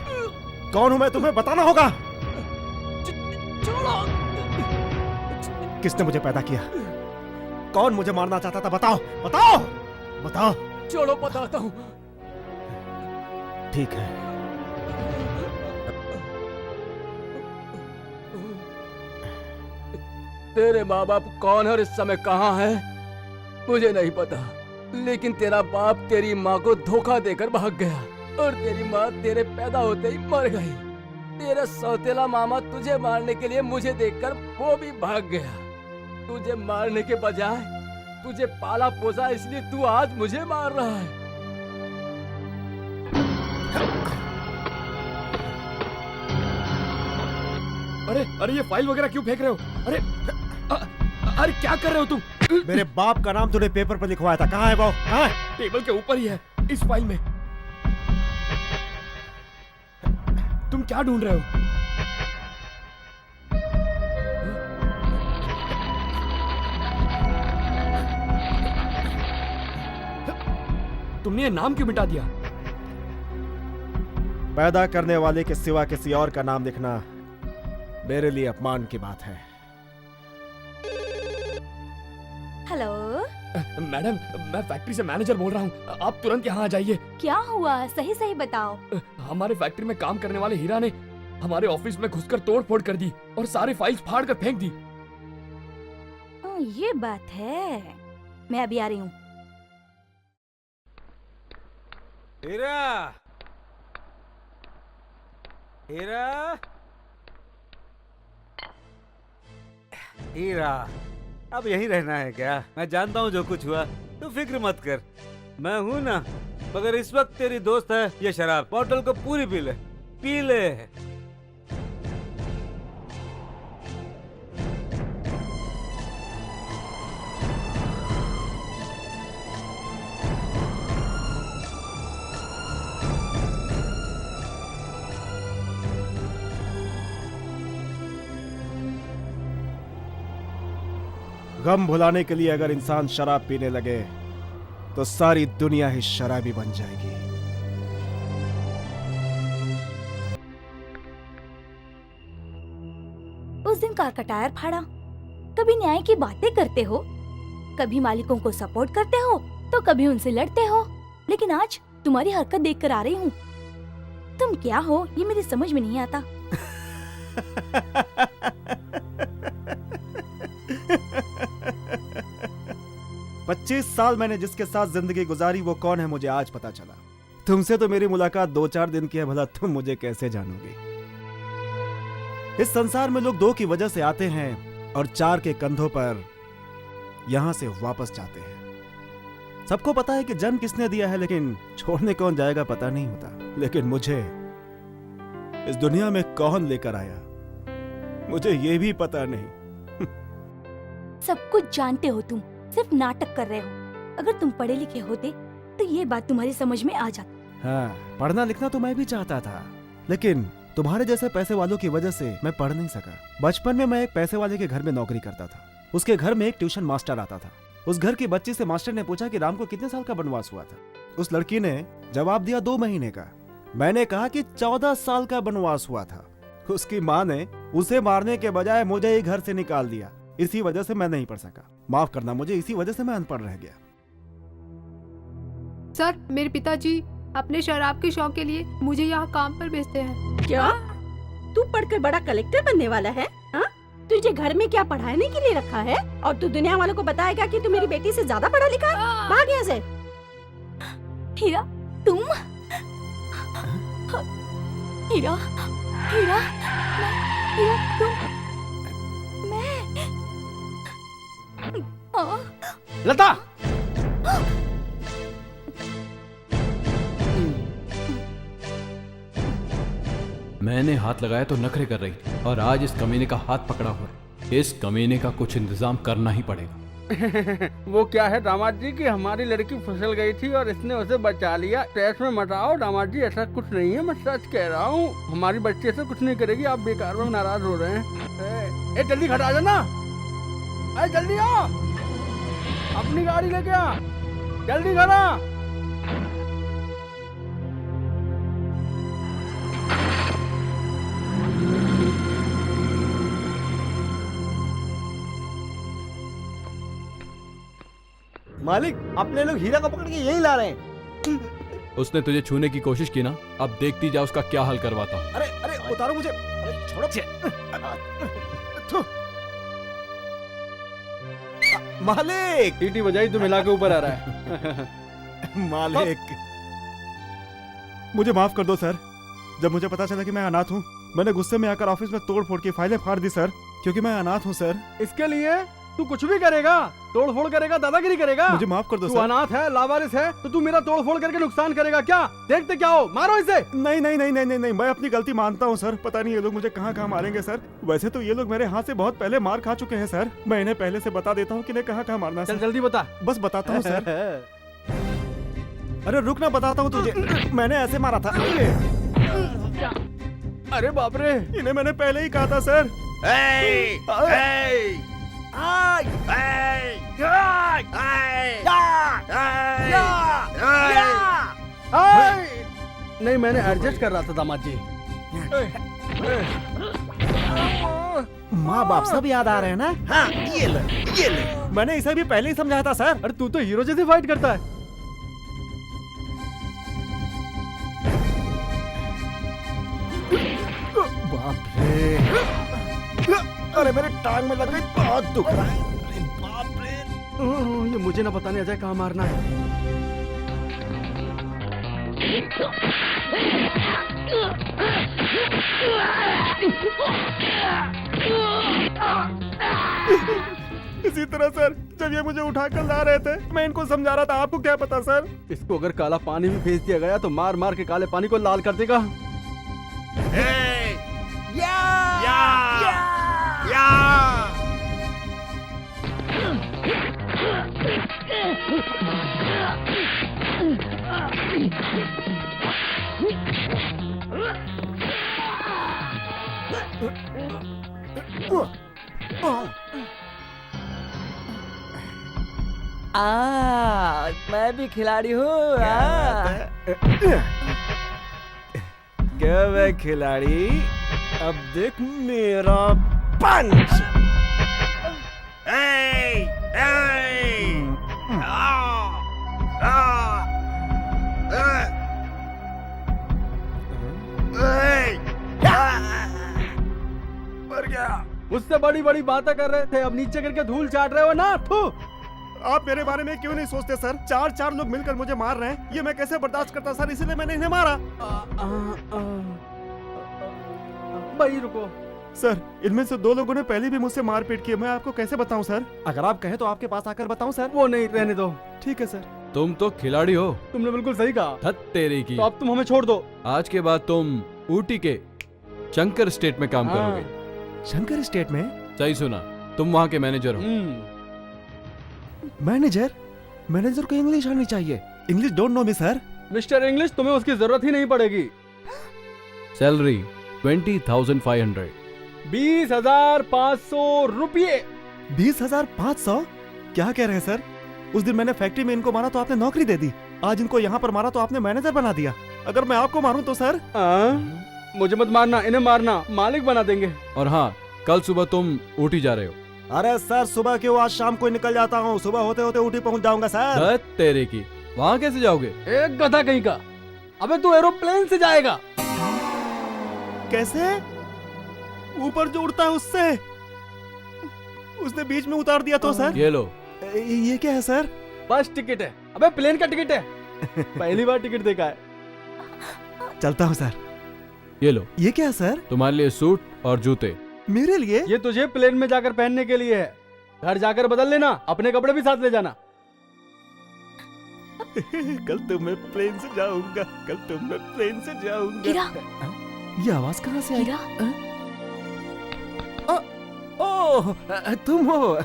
कौन हूं मैं? तुम्हें बताना होगा। छोड़ो। किसने मुझे पैदा किया? कौन मुझे मारना चाहता था? बताओ, बताओ, बताओ। छोड़ो, बताता हूँ। ठीक है। तेरे माँ बाप कौन है और इस समय कहाँ है मुझे नहीं पता, लेकिन तेरा बाप तेरी माँ को धोखा देकर भाग गया और तेरी माँ तेरे पैदा होते ही मर गई। तेरा सौतेला मामा तुझे मारने के लिए मुझे देखकर वो भी भाग गया। तुझे मारने के बजाय तुझे पाला पोसा, इसलिए तू आज मुझे मार रहा है। अरे अरे ये फाइल वगैरह क्यों फेंक रहे हो? अरे अरे क्या कर रहे हो तुम? मेरे बाप का नाम तूने पेपर पर लिखवाया था, कहाँ है वो? कहाँ है? टेबल के ऊपर ही है, इस फाइल में। तुम क्या ढूंढ रहे हो? तुमने ये नाम क्यों मिटा दिया? पैदा करने वाले के सिवा किसी और का नाम लिखना मेरे लिए अपमान की बात है। हेलो, मैडम, मैं फैक्ट्री से मैनेजर बोल रहा हूँ, आप तुरंत यहाँ आ जाइए। क्या हुआ? सही सही बताओ। हमारे फैक्ट्री में काम करने वाले हीरा ने हमारे ऑफिस में घुसकर तोड़-फोड़ कर दी और सारे फाइल्स फाड़ कर फेंक दी। ये बात है, मैं अभी आ रही हूँ। हीरा, हीरा, हीरा, अब यहीं रहना है क्या? मैं जानता हूँ जो कुछ हुआ, तू फिक्र मत कर, मैं हूँ ना। मगर इस वक्त तेरी दोस्त है ये शराब, बोतल को पूरी पी ले, पी ले। गम भुलाने के लिए अगर इंसान शराब पीने लगे तो सारी दुनिया ही शराबी बन जाएगी। उस दिन कार का टायर फाड़ा, कभी न्याय की बातें करते हो, कभी मालिकों को सपोर्ट करते हो तो कभी उनसे लड़ते हो, लेकिन आज तुम्हारी हरकत देखकर आ रही हूँ। तुम क्या हो ये मेरी समझ में नहीं आता। 25 साल मैंने जिसके साथ जिंदगी गुजारी वो कौन है मुझे आज पता चला। तुमसे तो मेरी मुलाकात 2-4 दिन की है, भला तुम मुझे कैसे जानोगे? इस संसार में लोग 2 की वजह से आते हैं और 4 के कंधों पर यहां से वापस जाते हैं। सबको पता है कि जन्म किसने दिया है, लेकिन छोड़ने कौन जाएगा पता नहीं होता। लेकिन मुझे इस दुनिया में कौन लेकर आया मुझे ये भी पता नहीं। सब कुछ जानते हो, तुम सिर्फ नाटक कर रहे हो। अगर तुम पढ़े लिखे होते तो ये बात तुम्हारी समझ में आ जाती। हाँ, पढ़ना लिखना तो मैं भी चाहता था, लेकिन तुम्हारे जैसे पैसे वालों की वजह से मैं पढ़ नहीं सका। बचपन में मैं एक पैसे वाले के घर में नौकरी करता था। उसके घर में एक ट्यूशन मास्टर आता था। उस घर की बच्ची से मास्टर ने पूछा कि राम को कितने साल का वनवास हुआ था। उस लड़की ने जवाब दिया 2 महीने का। मैंने कहा कि 14 साल का वनवास हुआ था। उसकी माँ ने उसे मारने के बजाय मुझे ही घर से निकाल दिया। इसी वजह से मैं नहीं पढ़ सका। माफ करना मुझे, इसी वजह से मैं अनपढ़ रह गया। सर, मेरे पिताजी अपने शराब के शौक के लिए मुझे यहाँ काम पर भेजते हैं। क्या? तू पढ़कर बड़ा कलेक्टर बनने वाला है? हाँ? तुझे घर में क्या पढ़ाने के लिए रखा है? और तू दुनिया वालों को बताएगा कि तू मेरी बेटी से ज्यादा पढ़ा लिखा है? भाग यहाँ से। हीरा, तुम? हीरा, हीरा, हीरा तुम, मैं, लता! मैंने हाथ लगाया तो नखरे कर रही थी और आज इस कमीने का हाथ पकड़ा हुआ है। इस कमीने का कुछ इंतजाम करना ही पड़ेगा। वो क्या है दामाद जी कि हमारी लड़की फिसल गई थी और इसने उसे बचा लिया। स्ट्रेस में मत आओ दामाद जी, ऐसा कुछ नहीं है, मैं सच कह रहा हूँ। हमारी बच्ची से कुछ नहीं करेगी, आप बेकार में नाराज हो रहे हैं। ए जल्दी खड़ा जाना, अरे जल्दी आ, अपनी गाड़ी लेके आ, जल्दी खड़ा। मालिक, अपने लोग हीरा को पकड़ के यहीं ला रहे हैं। उसने तुझे छूने की कोशिश की ना, अब देखती जा उसका क्या हाल करवाता हूँ। अरे अरे उतारो मुझे, अरे छोड़ो। थू। मालिक, टीटी बजाई तो मिला के ऊपर आ रहा है। मालिक, मुझे माफ कर दो सर। जब मुझे पता चला कि मैं अनाथ हूँ, मैंने गुस्से में आकर ऑफिस में तोड़ फोड़ की फाइलें फाड़ दी सर, क्योंकि मैं अनाथ हूँ सर। इसके लिए तू कुछ भी करेगा, तोड़ फोड़ करेगा, दादागिरी करेगा। मुझे माफ कर दो तू सर। अनाथ है, लावारिस है, तो तू मेरा तोड़ फोड़ करके नुकसान करेगा क्या? देखते क्या हो, मारो इसे। नहीं नहीं नहीं नहीं नहीं नहीं, मैं अपनी गलती मानता हूँ सर। पता नहीं ये लोग मुझे कहाँ कहाँ मारेंगे सर। वैसे तो ये लोग मेरे हाथ से बहुत पहले मार खा चुके हैं सर। मैं इन्हें पहले से बता देता हूँ कि इन्हें कहाँ कहाँ मारना है चल सर। जल्दी बता। बस बताता हूँ सर। अरे रुक ना, बताता हूँ तुझे। मैंने ऐसे मारा था। अरे बाप रे, इन्हें मैंने पहले ही कहा था सर। नहीं, मैंने एडजस्ट कर रहा था दामाद जी। माँ बाप सब याद आ रहे हैं ना? हाँ, ये ले। मैंने इसे भी पहले ही समझाया था सर। अरे तू तो हीरो जैसे फाइट करता है। बाप रे, अरे मेरे टांग में लग गई, बहुत दुख रहा है। अरे बाप रे, ये मुझे ना बताने अजय कहाँ मारना है। इसी तरह सर, जब ये मुझे उठाकर ला रहे थे, मैं इनको समझा रहा था। आपको क्या पता सर? इसको अगर काला पानी भी भेज दिया गया तो मार मार के काले पानी को लाल कर देगा। मैं भी खिलाड़ी हूँ। क्या वे खिलाड़ी, अब देख मेरा पंच। मर गया। मुझसे बड़ी बड़ी बातें कर रहे थे, अब नीचे करके धूल चाट रहे हो ना। थू। आप मेरे बारे में क्यों नहीं सोचते सर? चार लोग मिलकर मुझे मार रहे हैं, ये मैं कैसे बर्दाश्त करता सर? इसीलिए मैंने इन्हें मारा। भाई रुको सर, इनमें से 2 लोगों ने पहले भी मुझसे मारपीट की है। मैं आपको कैसे बताऊं सर? अगर आप कहें तो आपके पास आकर बताऊं सर? वो नहीं, रहने दो। ठीक है सर। तुम तो खिलाड़ी हो। तुमने बिल्कुल सही कहा। धत तेरी की। तो अब तुम हमें छोड़ दो। आज के बाद तुम ऊटी के शंकर स्टेट में काम करोगे। शंकर स्टेट में? सही सुना, तुम वहाँ के मैनेजर हो। मैनेजर? मैनेजर को इंग्लिश आनी चाहिए। English don't know me sir. Mister English, तुम्हें उसकी जरूरत ही नहीं पड़ेगी। सैलरी 20,500। 20,500 रुपये। 20,500? क्या कह रहे हैं सर? उस दिन मैंने फैक्ट्री में इनको मारा तो आपने नौकरी दे दी, आज इनको यहाँ पर मारा तो आपने मैनेजर बना दिया। अगर मैं आपको मारूं तो सर? मुझे मत मारना, इन्हें मारना, मालिक बना देंगे। और हाँ, कल सुबह तुम ऊटी जा रहे हो। अरे सर, सुबह क्यों, आज शाम को निकल जाता हूँ। सुबह होते होते ऊटी पहुँच जाऊंगा सर। धत तेरे की, वहाँ कैसे जाओगे? एक गधा कहीं का। अबे तू एरोप्लेन से जाएगा। कैसे? ऊपर जो उड़ता है उससे? उसने बीच में उतार दिया तो सर? ये लो। ये क्या है सर? बस टिकट है। अबे प्लेन का टिकट है। पहली बार टिकट देखा है। चलता हूँ सर। ये लो। ये क्या सर? तुम्हारे लिए सूट और जूते। मेरे लिए? ये तुझे प्लेन में जाकर पहनने के लिए है। घर जाकर बदल लेना, अपने कपड़े भी साथ ले जाना। कल तो मैं प्लेन से जाऊंगा, कल तो मैं प्लेन से जाऊंगा। हीरा। ये आवाज कहाँ से आई? हीरा। ओह, तुम हो।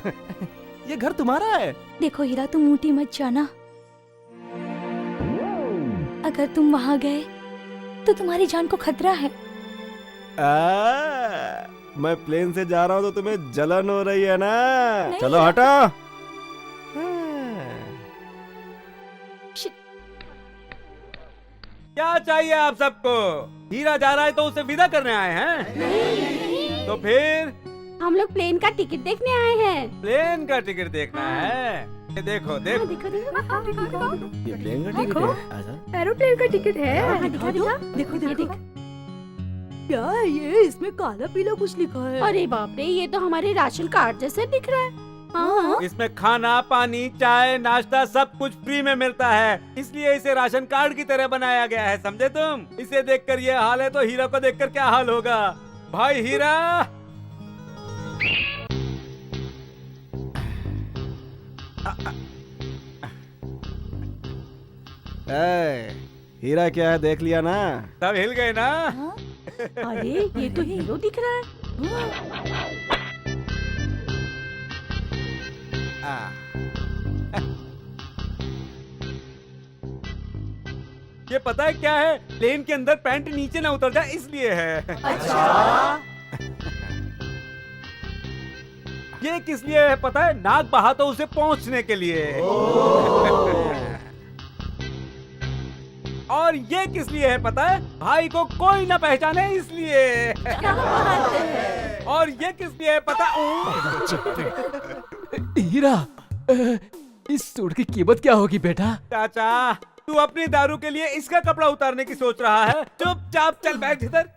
ये घर तुम्हारा है? देखो हीरा, तुम ऊटी मत जाना। अगर तुम वहाँ गए तो तुम्हारी जान को खतरा है। मैं प्लेन से जा रहा हूँ तो तुम्हें जलन हो रही है ना? चलो हटो। क्या चाहिए आप सबको? हीरा जा रहा है तो उसे विदा करने आए हैं? तो फिर हम लोग प्लेन का टिकट देखने आए हैं। प्लेन का टिकट देखना है? ये देखो देखो। ये प्लेन का टिकट है? आजा। एरोप्लेन का टिकट है। दिखा दो। देखो ये देखो। देख। क्या है ये? इसमें काला पीला कुछ लिखा है। अरे बाप रे, ये तो हमारे राशन कार्ड जैसे दिख रहा है। हाँ। इसमें खाना, पानी, चाय, नाश्ता सब कुछ फ्री में मिलता है, इसलिए इसे राशन कार्ड की तरह बनाया गया है, समझे तुम? इसे देखकर ये हाल है तो हीरा को देखकर क्या हाल होगा? भाई हीरा, हीरा क्या है देख लिया ना? सब हिल गए ना? अरे ये तो हीरो दिख रहा है। ये पता है क्या है? प्लेन के अंदर पैंट नीचे ना उतर जाए इसलिए है। अच्छा। ये किस लिए है पता है? नाक बहा तो उसे पहुंचने के लिए। और ये किस लिए है पता है? भाई को कोई ना पहचाने इसलिए। और ये किस लिए है पता? हीरा, इस सूट की कीमत क्या होगी बेटा? चाचा, तू अपनी दारू के लिए इसका कपड़ा उतारने की सोच रहा है? चुपचाप चल बैठ इधर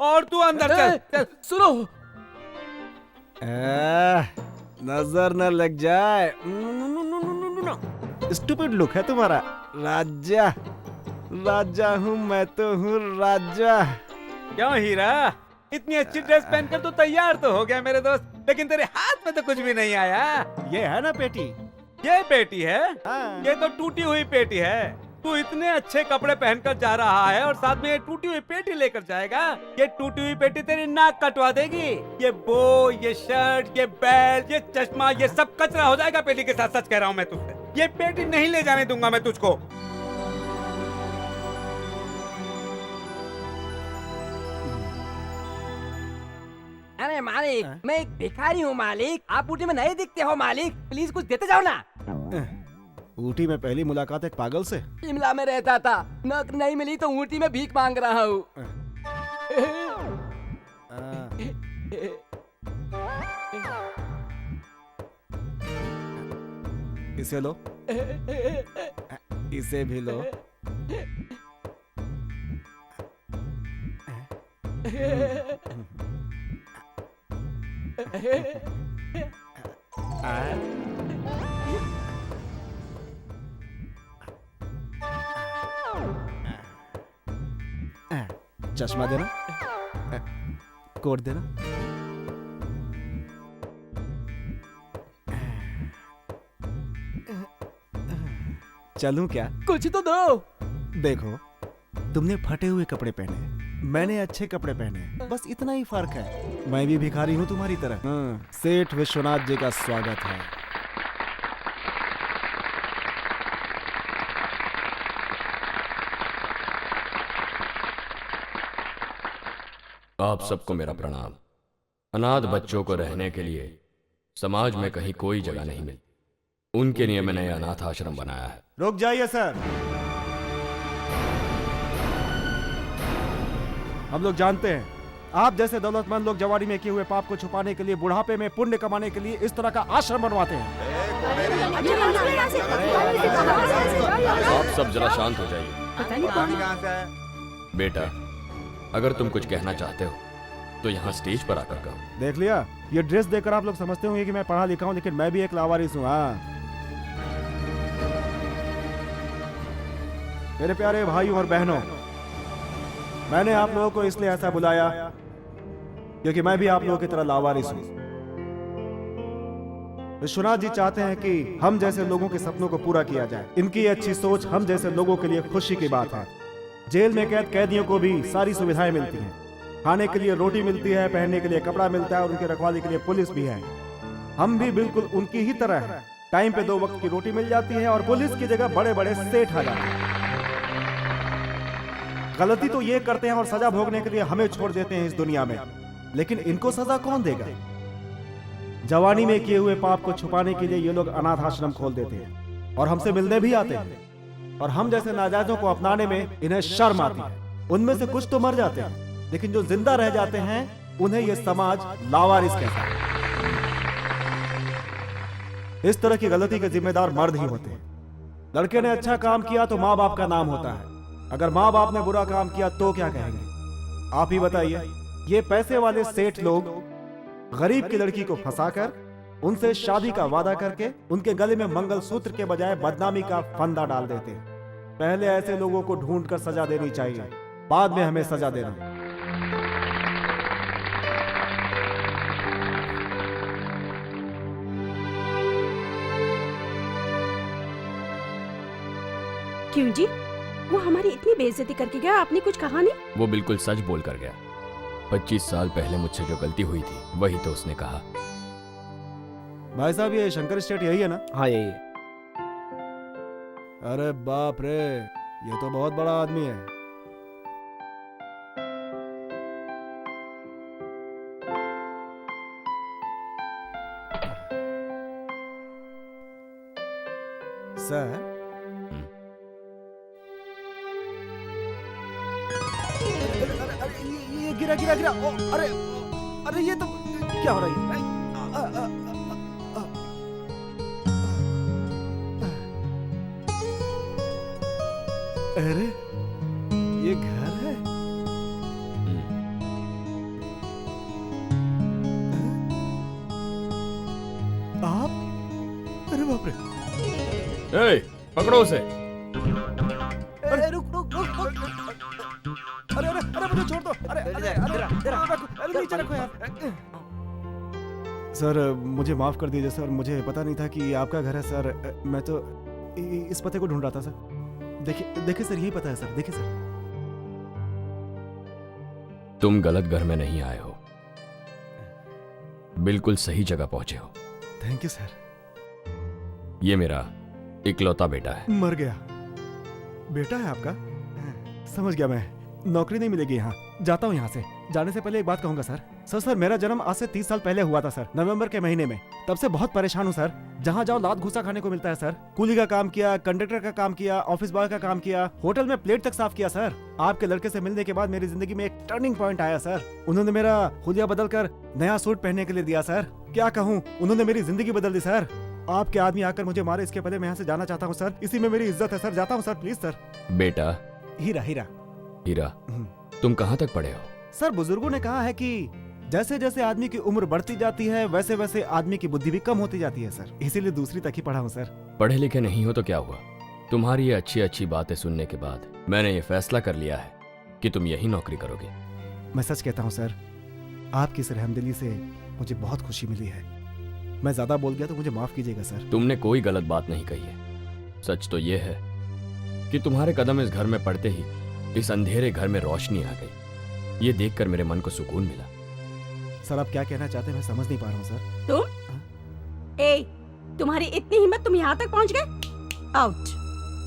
और तू अंदर चल। सुनो, नजर न लग जाए। स्टूपिड लुक है तुम्हारा। राजा, राजा हूँ मैं तो हूँ राजा। क्यों हीरा, इतनी अच्छी ड्रेस पहनकर तो तैयार तो हो गया मेरे दोस्त, लेकिन तेरे हाथ में तो कुछ भी नहीं आया। ये है ना पेटी? ये पेटी है? हाँ। ये तो टूटी हुई पेटी है। तू इतने अच्छे कपड़े पहनकर जा रहा है और साथ में ये टूटी हुई पेटी लेकर जाएगा? ये टूटी हुई पेटी तेरी नाक कटवा देगी। ये बो, ये शर्ट, ये बेल्ट, ये चश्मा, ये सब कचरा हो जाएगा पेटी के साथ। सच कह रहा हूँ मैं तुझसे, ये पेटी नहीं ले जाने दूंगा मैं तुझको। अरे मालिक, मैं एक भिखारी हूँ मालिक। आप ऊटी में नहीं दिखते हो मालिक, प्लीज कुछ देते जाओ ना। ऊटी में पहली मुलाकात एक पागल से? शिमला में रहता था, नौकरी नहीं मिली तो ऊटी में भीख मांग रहा हूँ। इसे लो, इसे भी लो। चश्मा देना, कोट देना। चलूं क्या? कुछ तो दो। देखो, तुमने फटे हुए कपड़े पहने, मैंने अच्छे कपड़े पहने, बस इतना ही फर्क है। मैं भी भिखारी हूँ तुम्हारी तरह। सेठ विश्वनाथ जी का स्वागत है। आप सबको मेरा प्रणाम। अनाथ बच्चों को रहने के लिए समाज में कहीं कोई जगह नहीं मिलती, उनके लिए मैंने अनाथ आश्रम बनाया है। रुक जाइए सर, हम लोग जानते हैं आप जैसे दौलतमंद लोग जवानी में किए हुए पाप को छुपाने के लिए, बुढ़ापे में पुण्य कमाने के लिए इस तरह का आश्रम बनवाते हैं। आप सब जरा शांत हो जाइए। बेटा, अगर तुम कुछ कहना चाहते हो तो यहाँ स्टेज पर आकर कहो। देख लिया, ये ड्रेस देखकर आप लोग समझते होंगे कि मैं पढ़ा लिखा हूँ, लेकिन मैं भी एक लावारिस हूँ। हाँ, मेरे प्यारे भाइयों और बहनों, मैंने आप लोगों को इसलिए ऐसा बुलाया क्योंकि मैं भी आप लोगों की तरह लावारिस हूं। विश्वनाथ जी चाहते हैं कि हम जैसे लोगों के सपनों को पूरा किया जाए। इनकी अच्छी सोच हम जैसे लोगों के लिए खुशी की बात है। जेल में कैद कैदियों को भी सारी सुविधाएं मिलती हैं। खाने के लिए रोटी मिलती है, पहनने के लिए कपड़ा मिलता है और उनकी रखवाली के लिए पुलिस भी है। हम भी बिल्कुल उनकी ही तरह हैं। टाइम पे 2 वक्त की रोटी मिल जाती है और पुलिस की जगह बड़े बड़े सेठ आ जाते हैं। गलती तो ये करते हैं और सजा भोगने के लिए हमें छोड़ देते हैं इस दुनिया में, लेकिन इनको सजा कौन देगा? जवानी में किए हुए पाप को छुपाने के लिए ये लोग अनाथ आश्रम खोल देते हैं और हमसे मिलने भी आते हैं। और हम जैसे नाजायजों को अपनाने में इन्हें शर्म आती है। उनमें से कुछ तो मर जाते हैं, लेकिन जो जिंदा रह जाते हैं उन्हें यह समाज लावारिस कहता है। इस तरह की गलती के जिम्मेदार मर्द ही होते हैं। लड़के ने अच्छा काम किया तो माँ बाप का नाम होता है, अगर माँ बाप ने बुरा काम किया तो क्या कहेंगे? आप ही बताइए। ये पैसे वाले सेठ लोग गरीब की लड़की को फंसाकर उनसे शादी का वादा करके उनके गले में मंगलसूत्र के बजाय बदनामी का फंदा डाल देते हैं। पहले ऐसे लोगों को ढूंढकर सजा देनी चाहिए, बाद में हमें सजा देना। क्यों जी? वो हमारी इतनी बेइज्जती करके गया, आपने कुछ कहा नहीं? वो बिल्कुल सच बोल कर गया। 25 साल पहले मुझसे जो गलती हुई थी वही तो उसने कहा। भाई साहब, ये शंकर स्टेट यही है ना? हाँ यही है। अरे बाप रे, ये तो बहुत बड़ा आदमी है। सर, ये गिरा गिरा गिरा। ओ, अरे अरे, ये तो क्या हो रहा है? अरे ये घर है। आप? अरे बाप रे। ए, पकड़ो उसे। अरे रुक रुक रुक रुक। अरे अरे अरे, मुझे छोड़ दो। अरे अरे अरे अरे, नीचे रखो यार। सर मुझे माफ कर दीजिए सर, मुझे पता नहीं था कि ये आपका घर है सर। मैं तो इस पते को ढूंढ रहा था सर। देखिए देखिए सर, यही पता है सर। देखिए सर, तुम गलत घर में नहीं आए हो, बिल्कुल सही जगह पहुंचे हो। Thank you sir. ये मेरा इकलौता बेटा है। मर गया? बेटा है आपका? समझ गया मैं। नौकरी नहीं मिलेगी यहाँ, जाता हूँ यहाँ से। जाने से पहले एक बात कहूंगा सर। सर मेरा जन्म आज से 30 साल पहले हुआ था सर, नवंबर के महीने में। तब से बहुत परेशान हूँ सर। जहाँ जाओ लात घुसा खाने को मिलता है सर। कूली का काम किया, कंडक्टर का काम किया, ऑफिस बॉय का काम किया, होटल में प्लेट तक साफ किया सर। आपके लड़के से मिलने के बाद मेरी जिंदगी में एक टर्निंग पॉइंट आया सर। उन्होंने मेरा हुलिया बदल कर नया सूट पहनने के लिए दिया सर। क्या कहूँ, उन्होंने मेरी जिंदगी बदल दी सर। आपके आदमी आकर मुझे मारे इसके पहले मैं यहाँ से जाना चाहता हूँ सर। इसी में मेरी इज्जत है सर। जाता हूँ सर, प्लीज सर। बेटा हीरा हीरा हीरा, तुम कहाँ तक पढ़े हो? सर बुजुर्गों ने कहा है कि जैसे जैसे आदमी की उम्र बढ़ती जाती है वैसे वैसे आदमी की बुद्धि भी कम होती जाती है सर, इसीलिए दूसरी तक ही पढ़ा हूँ सर। पढ़े लिखे नहीं हो तो क्या हुआ? तुम्हारी ये अच्छी अच्छी बातें सुनने के बाद मैंने ये फैसला कर लिया है कि तुम यही नौकरी करोगे। मैं सच कहता हूँ सर, आपकी इस रहमदिली से मुझे बहुत खुशी मिली है। मैं ज्यादा बोल गया तो मुझे माफ कीजिएगा सर। तुमने कोई गलत बात नहीं कही है। सच तो ये है कि तुम्हारे कदम इस घर में पड़ते ही इस अंधेरे घर में रोशनी आ गई। ये देखकर मेरे मन को सुकून मिला। सर आप क्या कहना चाहते हैं मैं समझ नहीं पा रहा हूँ सर। तुम? तुम्हारी इतनी हिम्मत, तुम यहाँ तक पहुँच गए? Out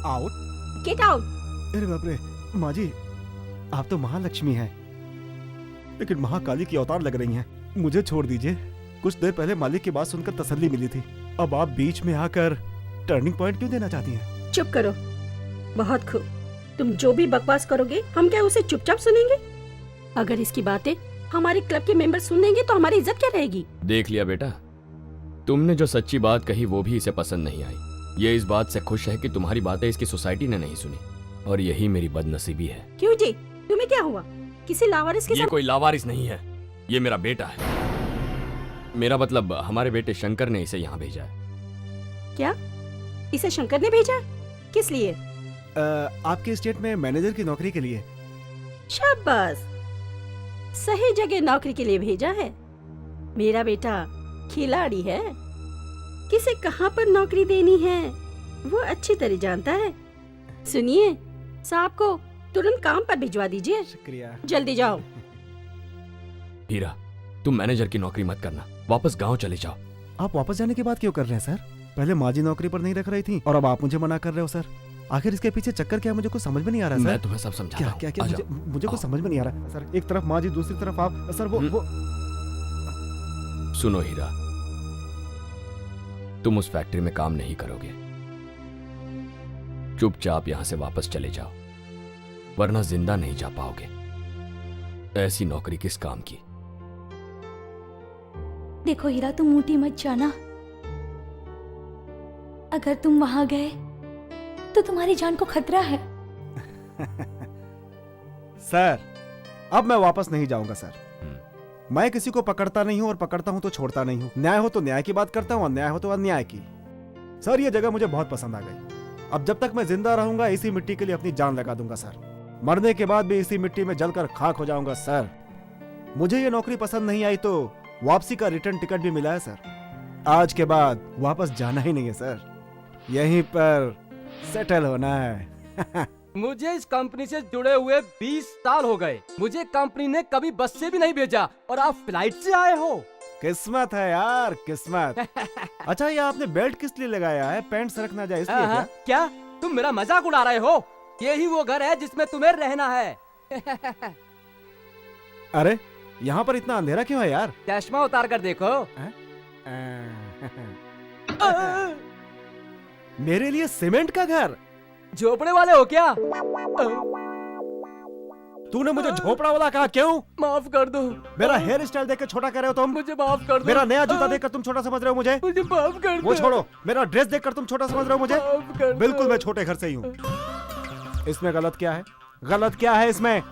out? Get out. अरे बाप रे, माँ जी आप तो महालक्ष्मी हैं, लेकिन महाकाली की अवतार लग रही हैं। मुझे छोड़ दीजिए। कुछ देर पहले मालिक की बात सुनकर तसल्ली मिली थी, अब आप बीच में आकर टर्निंग पॉइंट क्यों देना चाहती हैं? चुप करो, बहुत खूब। तुम जो भी बकवास करोगे हम क्या उसे चुपचाप सुनेंगे? अगर इसकी बातें हमारे क्लब के मेंबर सुन लेंगे तो हमारी इज्जत क्या रहेगी? देख लिया बेटा, तुमने जो सच्ची बात कही वो भी इसे पसंद नहीं आई। ये इस बात से खुश है कि तुम्हारी बातें इसकी सोसाइटी ने नहीं सुनी, और यही मेरी बदनसीबी है। क्यों जी, तुम्हें क्या हुआ? किसी लावारिस के ये कोई लावारिस नहीं है, ये मेरा बेटा है। मेरा मतलब हमारे बेटे शंकर ने इसे यहाँ भेजा है। क्या? इसे शंकर ने भेजा? किस लिए? आपके स्टेट में मैनेजर की नौकरी के लिए। शाबाश, सही जगह नौकरी के लिए भेजा है। मेरा बेटा खिलाड़ी है, किसे कहाँ पर नौकरी देनी है वो अच्छी तरह जानता है। सुनिए, साहब को तुरंत काम पर भिजवा दीजिए। शुक्रिया। जल्दी जाओ। हीरा, तुम मैनेजर की नौकरी मत करना, वापस गांव चले जाओ। आप वापस जाने की बात क्यों कर रहे हैं सर? पहले माँ जी नौकरी पर नहीं रख रही थी और अब आप मुझे मना कर रहे हो सर। आखिर इसके पीछे चक्कर क्या है, मुझे कुछ समझ में नहीं आ रहा सर। मैं तुम्हें सब समझा क्या रहा हूं। क्या क्या आ मुझे जाओ। मुझे कुछ समझ में नहीं आ रहा सर। एक तरफ माँ जी, दूसरी तरफ आप सर। वो सुनो हीरा, तुम उस फैक्ट्री में काम नहीं करोगे, चुपचाप यहां से वापस चले जाओ, वरना जिंदा नहीं जा पाओगे। ऐसी नौकरी किस काम की? देखो हीरा, तुम ऊटी मत जाना। अगर तुम वहां गए तो तुम्हारी जान को खतरा है। सर, अब मैं वापस नहीं जाऊंगा सर। मैं किसी को पकड़ता नहीं हूं और पकड़ता हूं तो छोड़ता नहीं हूं। न्याय हो तो न्याय की बात करता हूं, अन्याय हो तो अन्याय की। सर, ये जगह मुझे बहुत पसंद आ गई। अब जब तक मैं जिंदा रहूंगा इसी मिट्टी के लिए अपनी जान लगा दूंगा सर। मरने के बाद भी इसी मिट्टी में जलकर खाक हो जाऊंगा सर। मुझे ये नौकरी पसंद नहीं आई तो वापसी का रिटर्न टिकट भी मिला है सर। आज के बाद वापस जाना ही नहीं है सर, यहीं पर सेटल होना है। मुझे इस कंपनी से जुड़े हुए 20 साल हो गए। मुझे कंपनी ने कभी बस से भी नहीं भेजा और आप फ्लाइट से आए हो। किस्मत है यार, किस्मत। अच्छा, ये आपने बेल्ट किस लिए लगाया है? पैंट सरक ना जाए इसलिए क्या? क्या तुम मेरा मजाक उड़ा रहे हो? यही वो घर है जिसमें तुम्हें रहना है। अरे, यहाँ पर इतना अंधेरा क्यों है यार? चश्मा उतार कर देखो। मेरे लिए सीमेंट का घर? झोपड़े वाले हो क्या? तूने मुझे झोपड़ा वाला कहा, क्यों? माफ कर दो। मेरा हेयर स्टाइल देखकर छोटा कर रहे हो तुम? मुझे माफ कर दो। मेरा नया जूता देखकर तुम छोटा समझ रहे हो मुझे? मुझे माफ कर दो। वो छोड़ो, मेरा ड्रेस देखकर तुम छोटा समझ रहे हो मुझे? माफ कर दो। बिल्कुल, मैं छोटे घर से ही हूँ। इसमें गलत क्या है? गलत क्या है इसमें?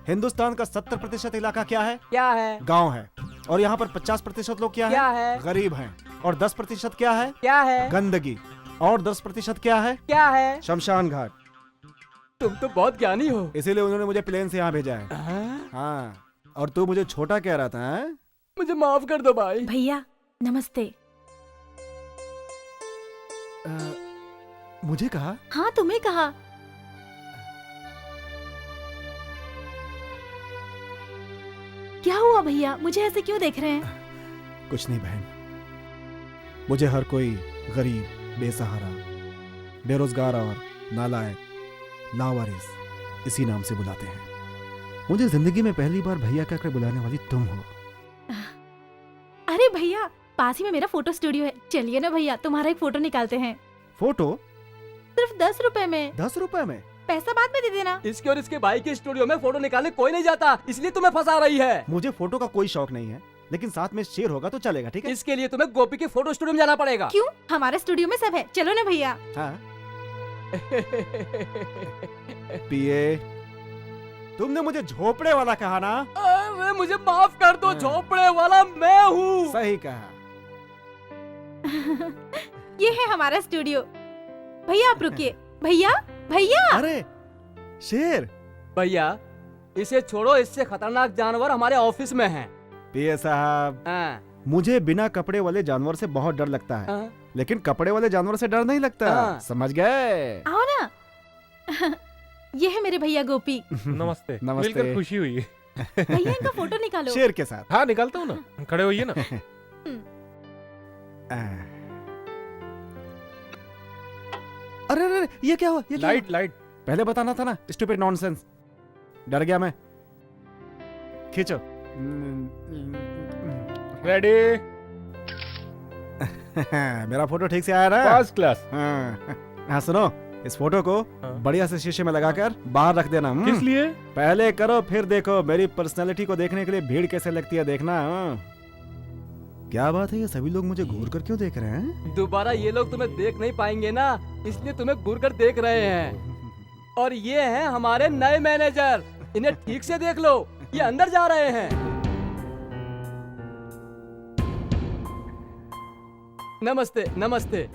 हिंदुस्तान का 70% इलाका क्या है? क्या है? गांव है। और यहाँ पर 50% लोग क्या है? गरीब हैं। और 10% क्या है? क्या है? गंदगी। और 10% क्या है? क्या है? शमशान घाट। तुम तो बहुत ज्ञानी हो। इसीलिए उन्होंने मुझे प्लेन से यहाँ भेजा है। हाँ, और तू मुझे छोटा कह रहा था? है? मुझे माफ कर दो भाई। भैया नमस्ते। मुझे कहा? हाँ, तुम्हें कहा। क्या हुआ भैया, मुझे ऐसे क्यों देख रहे हैं? कुछ नहीं बहन, मुझे हर कोई गरीब, बेसहारा, बेरोजगार और नालायक, लावारिस इसी नाम से बुलाते हैं। मुझे जिंदगी में पहली बार भैया कहकर बुलाने वाली तुम हो। अरे भैया, पास ही में मेरा फोटो स्टूडियो है, चलिए ना भैया, तुम्हारा एक फोटो निकालते हैं। फोटो? सिर्फ 10 रुपए में। 10 रुपए में? पैसा बाद में दे देना। इसके और इसके भाई के स्टूडियो में फोटो निकालने कोई नहीं जाता, इसलिए तुम्हें फंसा रही है। मुझे फोटो का कोई शौक नहीं है, लेकिन साथ में शेर होगा तो चलेगा, ठीक है? इसके लिए तुम्हें गोपी के फोटो स्टूडियो में जाना पड़ेगा। क्यों? हमारे स्टूडियो में सब है, चलो ना भैया। हाँ। पिए, तुमने मुझे झोपड़े वाला कहा ना? अरे मुझे माफ कर दो, झोपड़े वाला मैं हूँ। सही कहा। ये है हमारा स्टूडियो। भैया आप रुकिए। भैया, भैया। अरे शेर। भैया इसे छोड़ो, इससे खतरनाक जानवर हमारे ऑफिस में है। पिए साहब, मुझे बिना कपड़े वाले जानवर से बहुत डर लगता है, लेकिन कपड़े वाले जानवर से डर नहीं लगता। समझ गए? आओ ना। ये है मेरे भैया गोपी। नमस्ते। नमस्ते। मिलकर खुशी हुई। भैया इनका फोटो निकालो। शेर के साथ। हाँ निकालता हूँ ना, खड़े होइए ना। अरे अरे ये क्या हुआ? ये क्या लाइट हुआ? लाइट पहले बताना था ना। Stupid nonsense. डर गया मैं। खींचो। रेडी। मेरा फोटो ठीक से आया ना? First class. हाँ सुनो, इस फोटो को बढ़िया से शीशे में लगाकर बाहर रख देना। किस लिए? पहले करो फिर देखो। मेरी पर्सनालिटी को देखने के लिए भीड़ कैसे लगती है देखना। क्या बात है, ये सभी लोग मुझे घूर कर क्यों देख रहे हैं? दोबारा ये लोग तुम्हें देख नहीं पाएंगे ना, इसलिए तुम्हें घूर कर देख रहे हैं। और ये हैं हमारे नए मैनेजर, इन्हें ठीक से देख लो, ये अंदर जा रहे हैं। नमस्ते नमस्ते।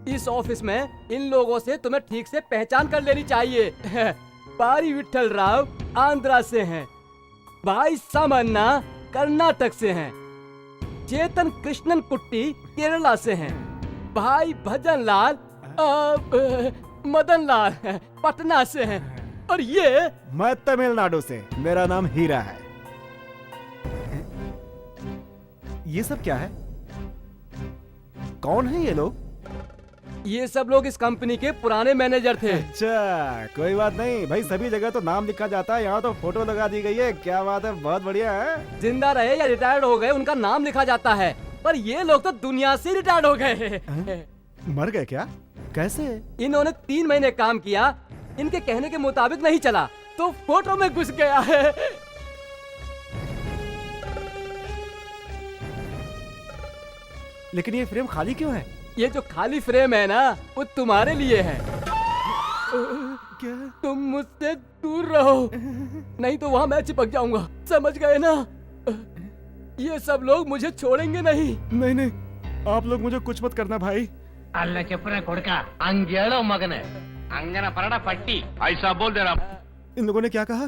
इस ऑफिस में इन लोगों से तुम्हें ठीक से पहचान कर लेनी चाहिए। भाई विठल राव आंध्रा से हैं, भाई सामन्ना कर्नाटक से हैं, चेतन कृष्णन कुट्टी केरला से हैं, भाई भजन लाल मदन लाल पटना से हैं, और ये मैं तमिलनाडु से, मेरा नाम हीरा है। ये सब क्या है? कौन है ये लोग? ये सब लोग इस कंपनी के पुराने मैनेजर थे। अच्छा, कोई बात नहीं भाई, सभी जगह तो नाम लिखा जाता है, यहाँ तो फोटो लगा दी गई है। क्या बात है, बहुत बढ़िया है। जिंदा रहे या रिटायर्ड हो गए उनका नाम लिखा जाता है, पर ये लोग तो दुनिया से रिटायर्ड हो गए। मर गए क्या? कैसे? इन्होंने 3 महीने काम किया, इनके कहने के मुताबिक नहीं चला तो फोटो में घुस गया है। लेकिन ये फ्रेम खाली क्यों है? ये जो खाली फ्रेम है ना, वो तुम्हारे लिए है। क्या? तुम मुझसे दूर रहो, नहीं तो वहाँ मैं चिपक जाऊंगा, समझ गए ना? ये सब लोग मुझे छोड़ेंगे नहीं। नहीं नहीं, आप लोग मुझे कुछ मत करना भाई। अल्लाह चुपना कोड़का अंगेलो मगने अंगना परड़ा पट्टी ऐसा बोल दे रहा। इन लोगों ने क्या कहा?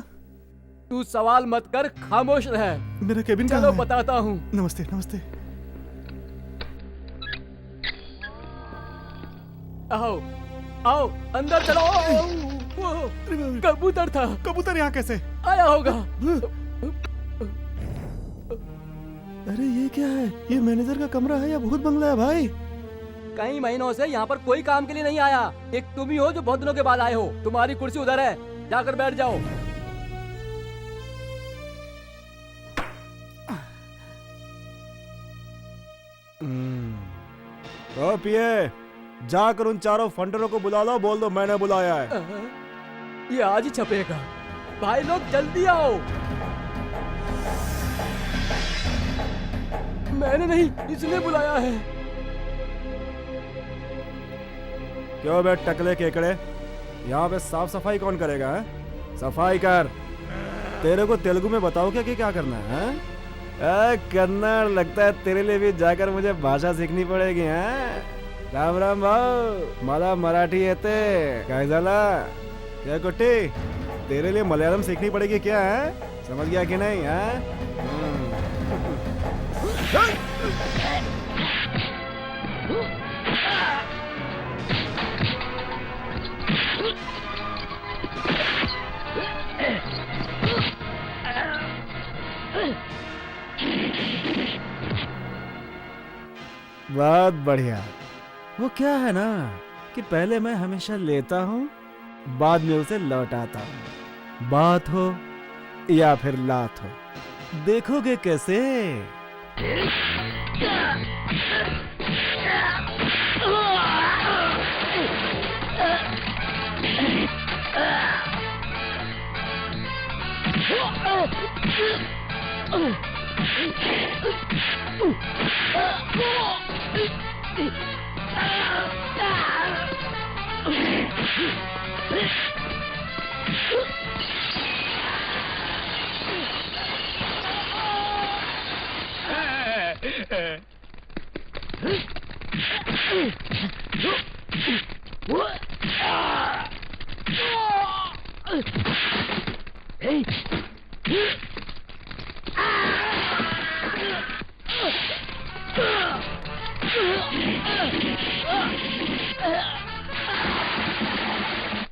तू सवाल मत कर, खामोश रह। मेरा केबिन चलो कहाँ है? बताता हूँ। नमस्ते नमस्ते। आओ आओ अंदर चलो। कबूतर था। कबूतर यहाँ कैसे आया होगा? अरे ये क्या है? ये मैनेजर का कमरा है या भूत बंगला है भाई? कई महीनों से यहाँ पर कोई काम के लिए नहीं आया। एक तुम ही हो जो बहुत दिनों के बाद आए हो। तुम्हारी कुर्सी उधर है, जाकर बैठ जाओ। ओ पिए, जाकर उन चारों फंडरों को बुला लो, बोल दो मैंने बुलाया है। ये आज ही छपेगा। भाई लोग जल्दी आओ। मैंने नहीं, इसने बुलाया है। क्यों बे टकले केकड़े, यहाँ पे साफ सफाई कौन करेगा है? सफाई कर। तेरे को तेलुगु में बताओ क्या कि क्या करना है? कन्नड़, लगता है तेरे लिए भी जाकर मुझे भाषा सीखनी पड़ेगी। हैं? राम राम भाऊ, मला मराठी येते काय झाला? क्या कुट्टी, तेरे लिए मलयालम सीखनी पड़ेगी क्या है? समझ गया कि नहीं? है बहुत बढ़िया। वो क्या है ना कि पहले मैं हमेशा लेता हूँ, बाद में उसे लौटाता हूँ। बात हो या फिर लात हो, देखोगे कैसे?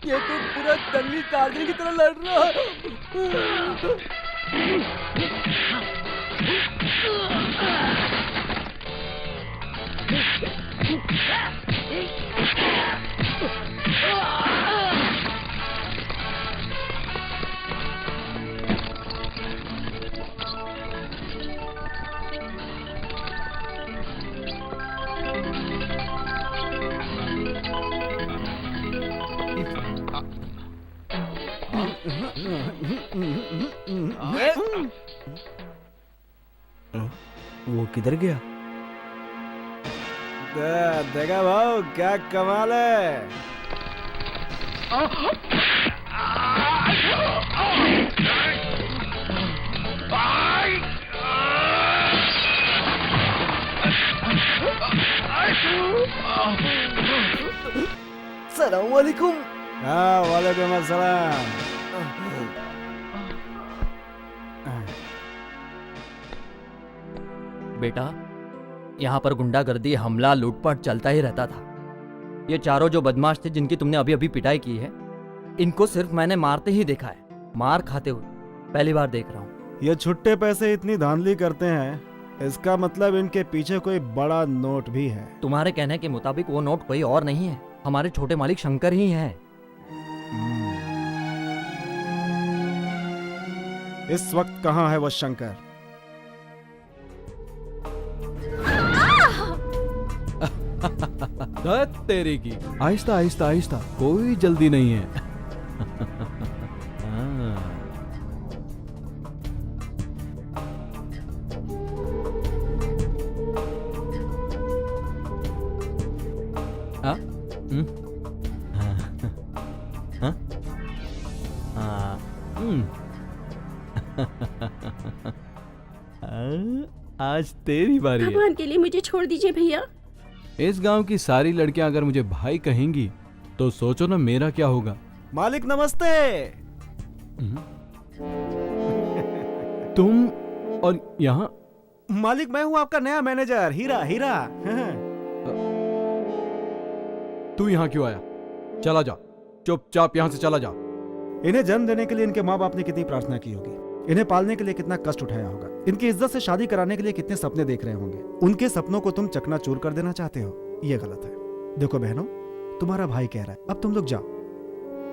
ये तो पूरा जंगली टार्जन की तरह लड़ रहा है। वो किधर गया? देखा भाऊ, क्या कमाल है। सलाम वालेकुम। हाँ वालेकुम अस्सलाम। बेटा, यहाँ पर गुंडागर्दी, हमला, लूटपाट चलता ही रहता था। ये चारों जो बदमाश थे जिनकी तुमने अभी अभी पिटाई की है, इनको सिर्फ मैंने मारते ही देखा है, मार खाते हुए पहली बार देख रहा हूँ। ये छुट्टे पैसे इतनी धांधली करते हैं, इसका मतलब इनके पीछे कोई बड़ा नोट भी है। तुम्हारे कहने के मुताबिक वो नोट कोई और नहीं है, हमारे छोटे मालिक शंकर ही हैं। इस वक्त कहाँ है वो शंकर? तेरी की आहिस्ता आहिस्ता आहिस्ता, कोई जल्दी नहीं है। आज तेरी बारी है। भगवान के लिए मुझे छोड़ दीजिए भैया। इस गांव की सारी लड़कियां अगर मुझे भाई कहेंगी तो सोचो ना मेरा क्या होगा। मालिक नमस्ते। तुम और यहाँ? मालिक मैं हूँ आपका नया मैनेजर हीरा। हीरा तू यहाँ क्यों आया? चला जा, चुपचाप यहाँ से चला जा। इन्हें जन्म देने के लिए इनके माँ बाप ने कितनी प्रार्थना की होगी, इन्हें पालने के लिए कितना कष्ट उठाया होगा, इनकी इज्जत से शादी कराने के लिए कितने सपने देख रहे होंगे। उनके सपनों को तुम चकनाचूर कर देना चाहते हो, ये गलत है। देखो बहनों, तुम्हारा भाई कह रहा है, अब तुम लोग जाओ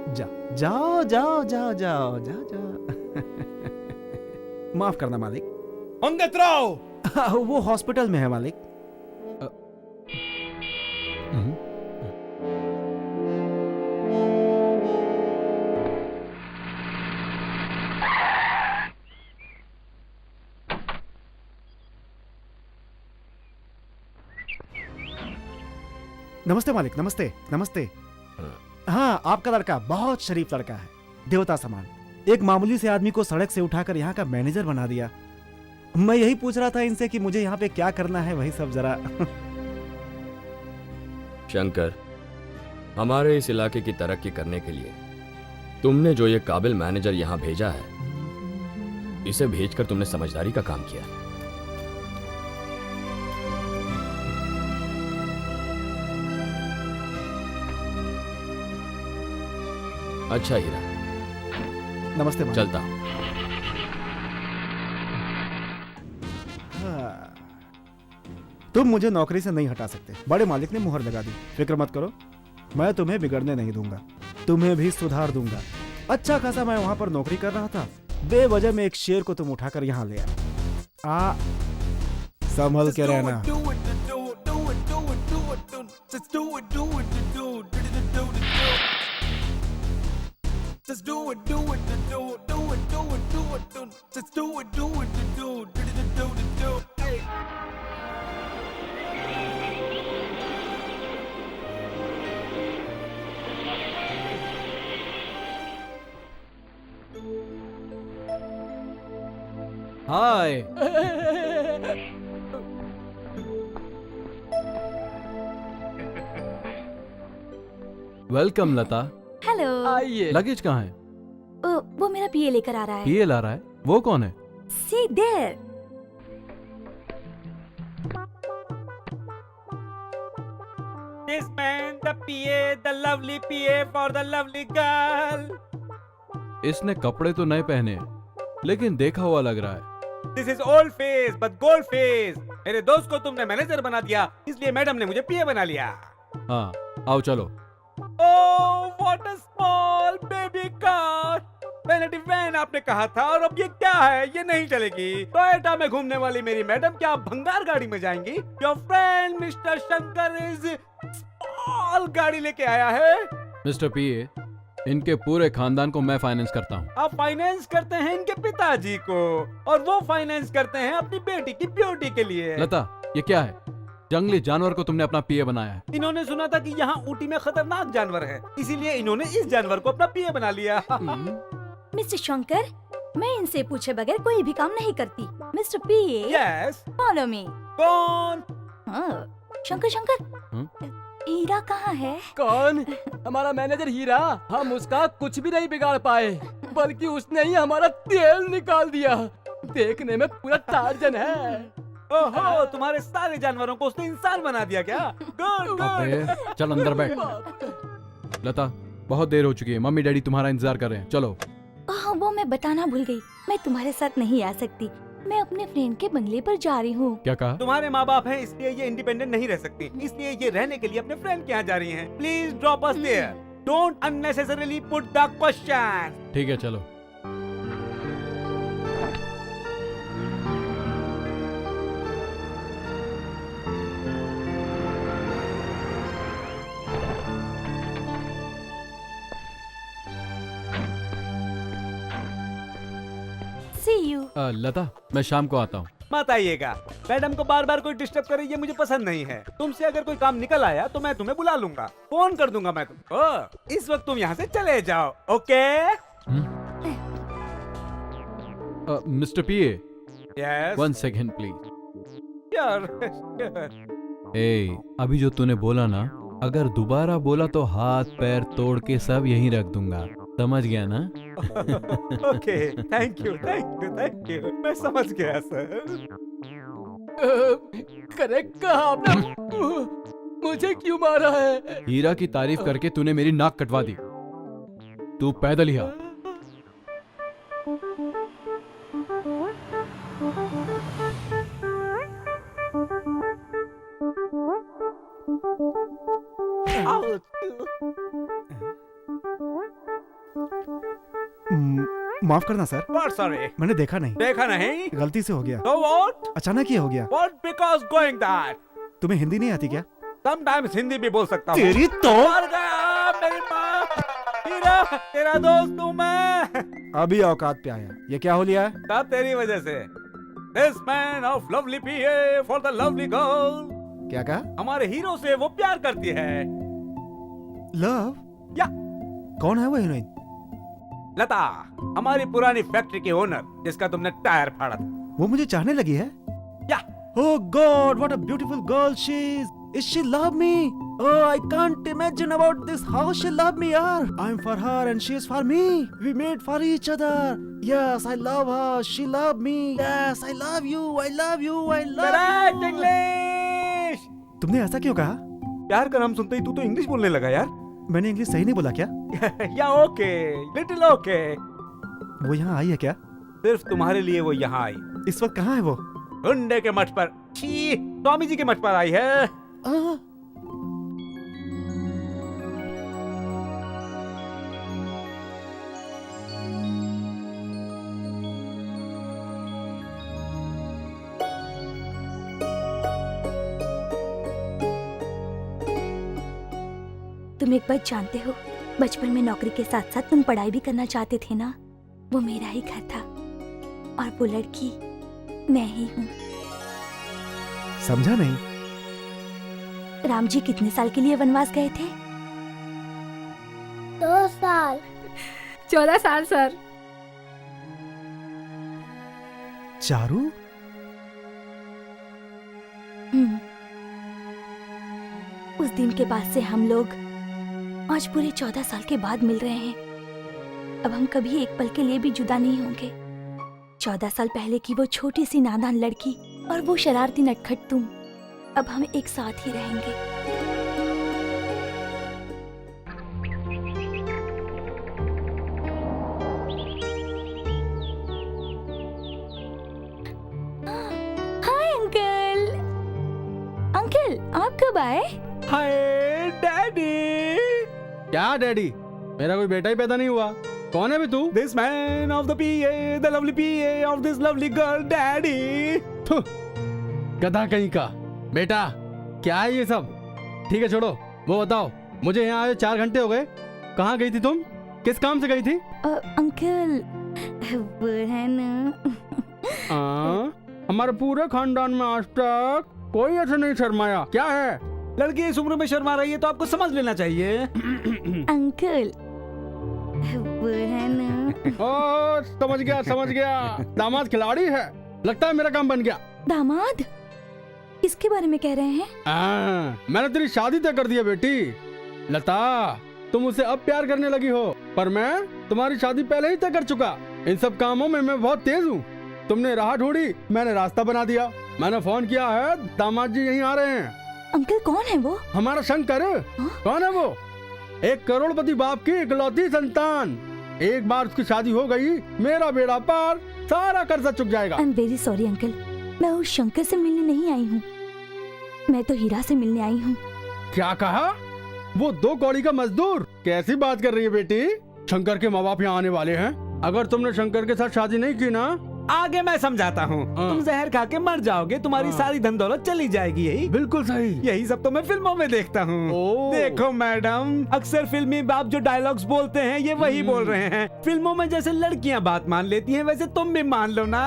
जाओ जाओ जाओ जाओ जाओ जाओ जाओ। माफ करना मालिक। पंडित राव वो हॉस्पिटल में है मालिक। नमस्ते मालिक, नमस्ते नमस्ते। हाँ, आपका लड़का बहुत शरीफ लड़का है, देवता समान। एक मामूली से आदमी को सड़क से उठाकर यहाँ का मैनेजर बना दिया। मैं यही पूछ रहा था इनसे कि मुझे यहाँ पे क्या करना है, वही सब जरा। शंकर, हमारे इस इलाके की तरक्की करने के लिए तुमने जो ये काबिल मैनेजर यहाँ भेजा है, इसे भेजकर तुमने समझदारी का काम किया। अच्छा हीरा, नमस्ते मालिक। चलता हूं। हाँ। तुम मुझे नौकरी से नहीं हटा सकते, बड़े मालिक ने मुहर लगा दी। फिक्र मत करो, मैं तुम्हें बिगड़ने नहीं दूंगा, तुम्हें भी सुधार दूंगा। अच्छा खासा मैं वहां पर नौकरी कर रहा था, बेवजह में एक शेर को तुम उठाकर यहाँ ले आए। संभल के रहना। Just do it, do it, do it, do it, do it, do it, do it. Just do it, do it, do it, do it, do it, do it. Hey. Hi. Welcome Lata. Hello. आइए। Luggage कहाँ है? वो मेरा पीए लेकर आ रहा है। पीए ला रहा है? वो कौन है? See there. This man, the PA, the lovely PA for the lovely girl. इसने कपड़े तो नए पहने हैं, लेकिन देखा हुआ लग रहा है। This is old face, but gold face. मेरे दोस्त को तुमने मैनेजर बना दिया, इसलिए मैडम ने मुझे पीए बना लिया। हाँ, आओ चलो। Oh, what a small baby car. Vanity van आपने कहा था, और अब ये क्या है? ये नहीं चलेगी। टोयोटा में घूमने वाली मेरी मैडम क्या भंगार गाड़ी में जाएंगी? Your friend mister Shankar is small गाड़ी लेके आया है। मिस्टर पीए, इनके पूरे खानदान को मैं फाइनेंस करता हूँ। आप फाइनेंस करते हैं इनके पिताजी को, और वो फाइनेंस करते हैं अपनी बेटी की ब्यूटी के लिए। लता, ये क्या है? जंगली जानवर को तुमने अपना पीए बनाया है। इन्होंने सुना था कि यहाँ ऊटी में खतरनाक जानवर है, इसीलिए इन्होंने इस जानवर को अपना पीए बना लिया। मिस्टर शंकर, मैं इनसे पूछे बगैर कोई भी काम नहीं करती। Mister PA, yes, follow me. कौन? शंकर शंकर, हीरा कहाँ है? कौन? हमारा मैनेजर हीरा। हम उसका कुछ भी नहीं बिगाड़ पाए। बल्कि उसने ही हमारा तेल निकाल दिया। देखने में पूरा टार्जन है। ओहो, तुम्हारे सारे जानवरों को उसने इंसान बना दिया क्या? गुड अबे, गुड। चल अंदर बैठ। लता, बहुत देर हो चुकी है, मम्मी डैडी तुम्हारा इंतजार कर रहे हैं, चलो। वो मैं बताना भूल गई, मैं तुम्हारे साथ नहीं आ सकती। मैं अपने फ्रेंड के बंगले पर जा रही हूँ। क्या कहा? तुम्हारे माँ बाप हैं, इसलिए ये इंडिपेंडेंट नहीं रह सकती, इसलिए ये रहने के लिए अपने फ्रेंड के यहाँ जा रही हैं। Please drop us there. Don't unnecessarily put the question. ठीक है, चलो। See you. लता, मैं शाम को आता हूँ। मत आइएगा, मैडम को बार बार कोई डिस्टर्ब करे ये मुझे पसंद नहीं है। तुमसे अगर कोई काम निकल आया तो मैं तुम्हें बुला लूंगा, फोन कर दूंगा मैं तुमको। इस वक्त तुम यहाँ से चले जाओ, okay? Mister PA, yes 1 second please. Sure. ए, अभी जो तूने बोला ना, अगर दोबारा बोला तो हाथ पैर तोड़ के सब यहीं रख दूंगा, समझ गया ना? Okay, thank you thank you thank you, मैं समझ गया सर। करेक्ट कहा आपने। मुझे क्यों मारा है? हीरा की तारीफ करके तूने मेरी नाक कटवा दी। तू पैदल ही आ। माफ करना सर, सॉरी, मैंने देखा नहीं। देखा नहीं? गलती से हो गया। So what? अचानक ही हो गया। What because going that? तुम्हें हिंदी नहीं आती क्या? Sometimes हिंदी भी बोल सकता हूँ। तेरी तो मर गया मेरी माँ। हीरा, तेरा दोस्त हूँ मैं। अभी औकात पे आया। ये क्या हो लिया है? सब तेरी वजह से। This man of lovely PA for the lovely girl। क्या कहा? हमारे हीरो से वो प्यार करती है। लव? या। कौन है वो हीरोइन? लता, हमारी पुरानी फैक्ट्री की ओनर, जिसका तुमने टायर फाड़ा था। वो मुझे चाहने लगी है? या। Oh God, what a beautiful girl she is. Is she love me? Oh, I can't imagine about this. How she love me, yaar. I'm for her and she is for me. We made for each other. Yes, I love her. She love me. Yes, I love you. I love you. I love Correct you. English। तुमने ऐसा क्यों कहा? प्यार का नाम सुनते ही तू तो इंग्लिश बोलने लगा यार। मैंने इंग्लिश सही नहीं बोला क्या? या ओके, लिटिल ओके। वो यहाँ आई है क्या? सिर्फ तुम्हारे लिए वो यहाँ आई। इस वक्त कहाँ है वो? गुंडे के मठ पर। छी, स्वामी जी के मठ पर आई है। तुम एक बात जानते हो, बचपन में नौकरी के साथ साथ तुम पढ़ाई भी करना चाहते थे ना? वो मेरा ही घर था और वो लड़की मैं ही हूँ। समझा नहीं। राम जी कितने साल के लिए वनवास गए थे? 2 साल। 14 साल सर। चारू? उस दिन के बाद से हम लोग आज पूरे 14 साल के बाद मिल रहे हैं। अब हम कभी एक पल के लिए भी जुदा नहीं होंगे। 14 साल पहले की वो छोटी सी नादान लड़की और वो शरारती नटखट तुम, अब हम एक साथ ही रहेंगे। Hi uncle. अंकल, आप कब आए? हाय डैडी। क्या डैडी? मेरा कोई बेटा ही पैदा नहीं हुआ। कौन है भी तू? This man of the PA, the lovely PA of this lovely girl, daddy। गधा कहीं का बेटा। क्या है ये सब? ठीक है छोड़ो, वो बताओ, मुझे यहाँ आए 4 घंटे हो गए। कहाँ गई थी तुम? किस काम से गई थी? अंकल, वो है ना। हमारे पूरे खानदान में आज तक कोई ऐसे नहीं शर्माया। क्या है? लड़की इस उम्र में शर्मा रही है तो आपको समझ लेना चाहिए। अंकल, वो है ना। ओ, समझ गया। दामाद खिलाड़ी है, लगता है मेरा काम बन गया। दामाद? किसके बारे में कह रहे हैं? मैंने तेरी शादी तय कर दी है बेटी। लता, तुम उसे अब प्यार करने लगी हो, पर मैं तुम्हारी शादी पहले ही तय कर चुका। इन सब कामों में मैं बहुत तेज हूँ। तुमने राह ढूंढी, मैंने रास्ता बना दिया। मैंने फोन किया है, दामाद जी यहीं आ रहे हैं। अंकल कौन है वो? हमारा शंकर। कौन है वो? 1 करोड़पति बाप की इकलौती संतान। एक बार उसकी शादी हो गई, मेरा बेड़ा पार, सारा कर्जा चुक जाएगा। I am very sorry uncle, मैं उस शंकर से मिलने नहीं आई हूँ, मैं तो हीरा से मिलने आई हूँ। क्या कहा? वो 2 कौड़ी का मजदूर? कैसी बात कर रही है बेटी? शंकर के माँ बाप यहाँ आने वाले हैं। अगर तुमने शंकर के साथ शादी नहीं की ना, आगे मैं समझाता हूँ। तुम जहर खा के मर जाओगे, तुम्हारी सारी धन दौलत चली जाएगी। यही बिल्कुल सही। यही सब तो मैं फिल्मों में देखता हूँ। देखो मैडम, अक्सर फिल्मी बाप जो डायलॉग्स बोलते हैं ये वही बोल रहे हैं। फिल्मों में जैसे लड़कियाँ बात मान लेती हैं, वैसे तुम भी मान लो ना।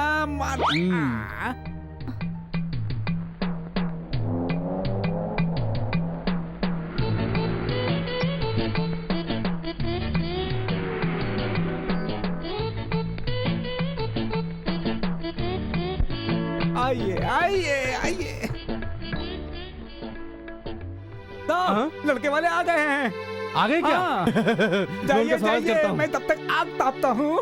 आइए आइए आइए। तो लड़के वाले आ गए हैं। आ गए क्या? जाइए जाइए, मैं तब तक आग तापता हूँ।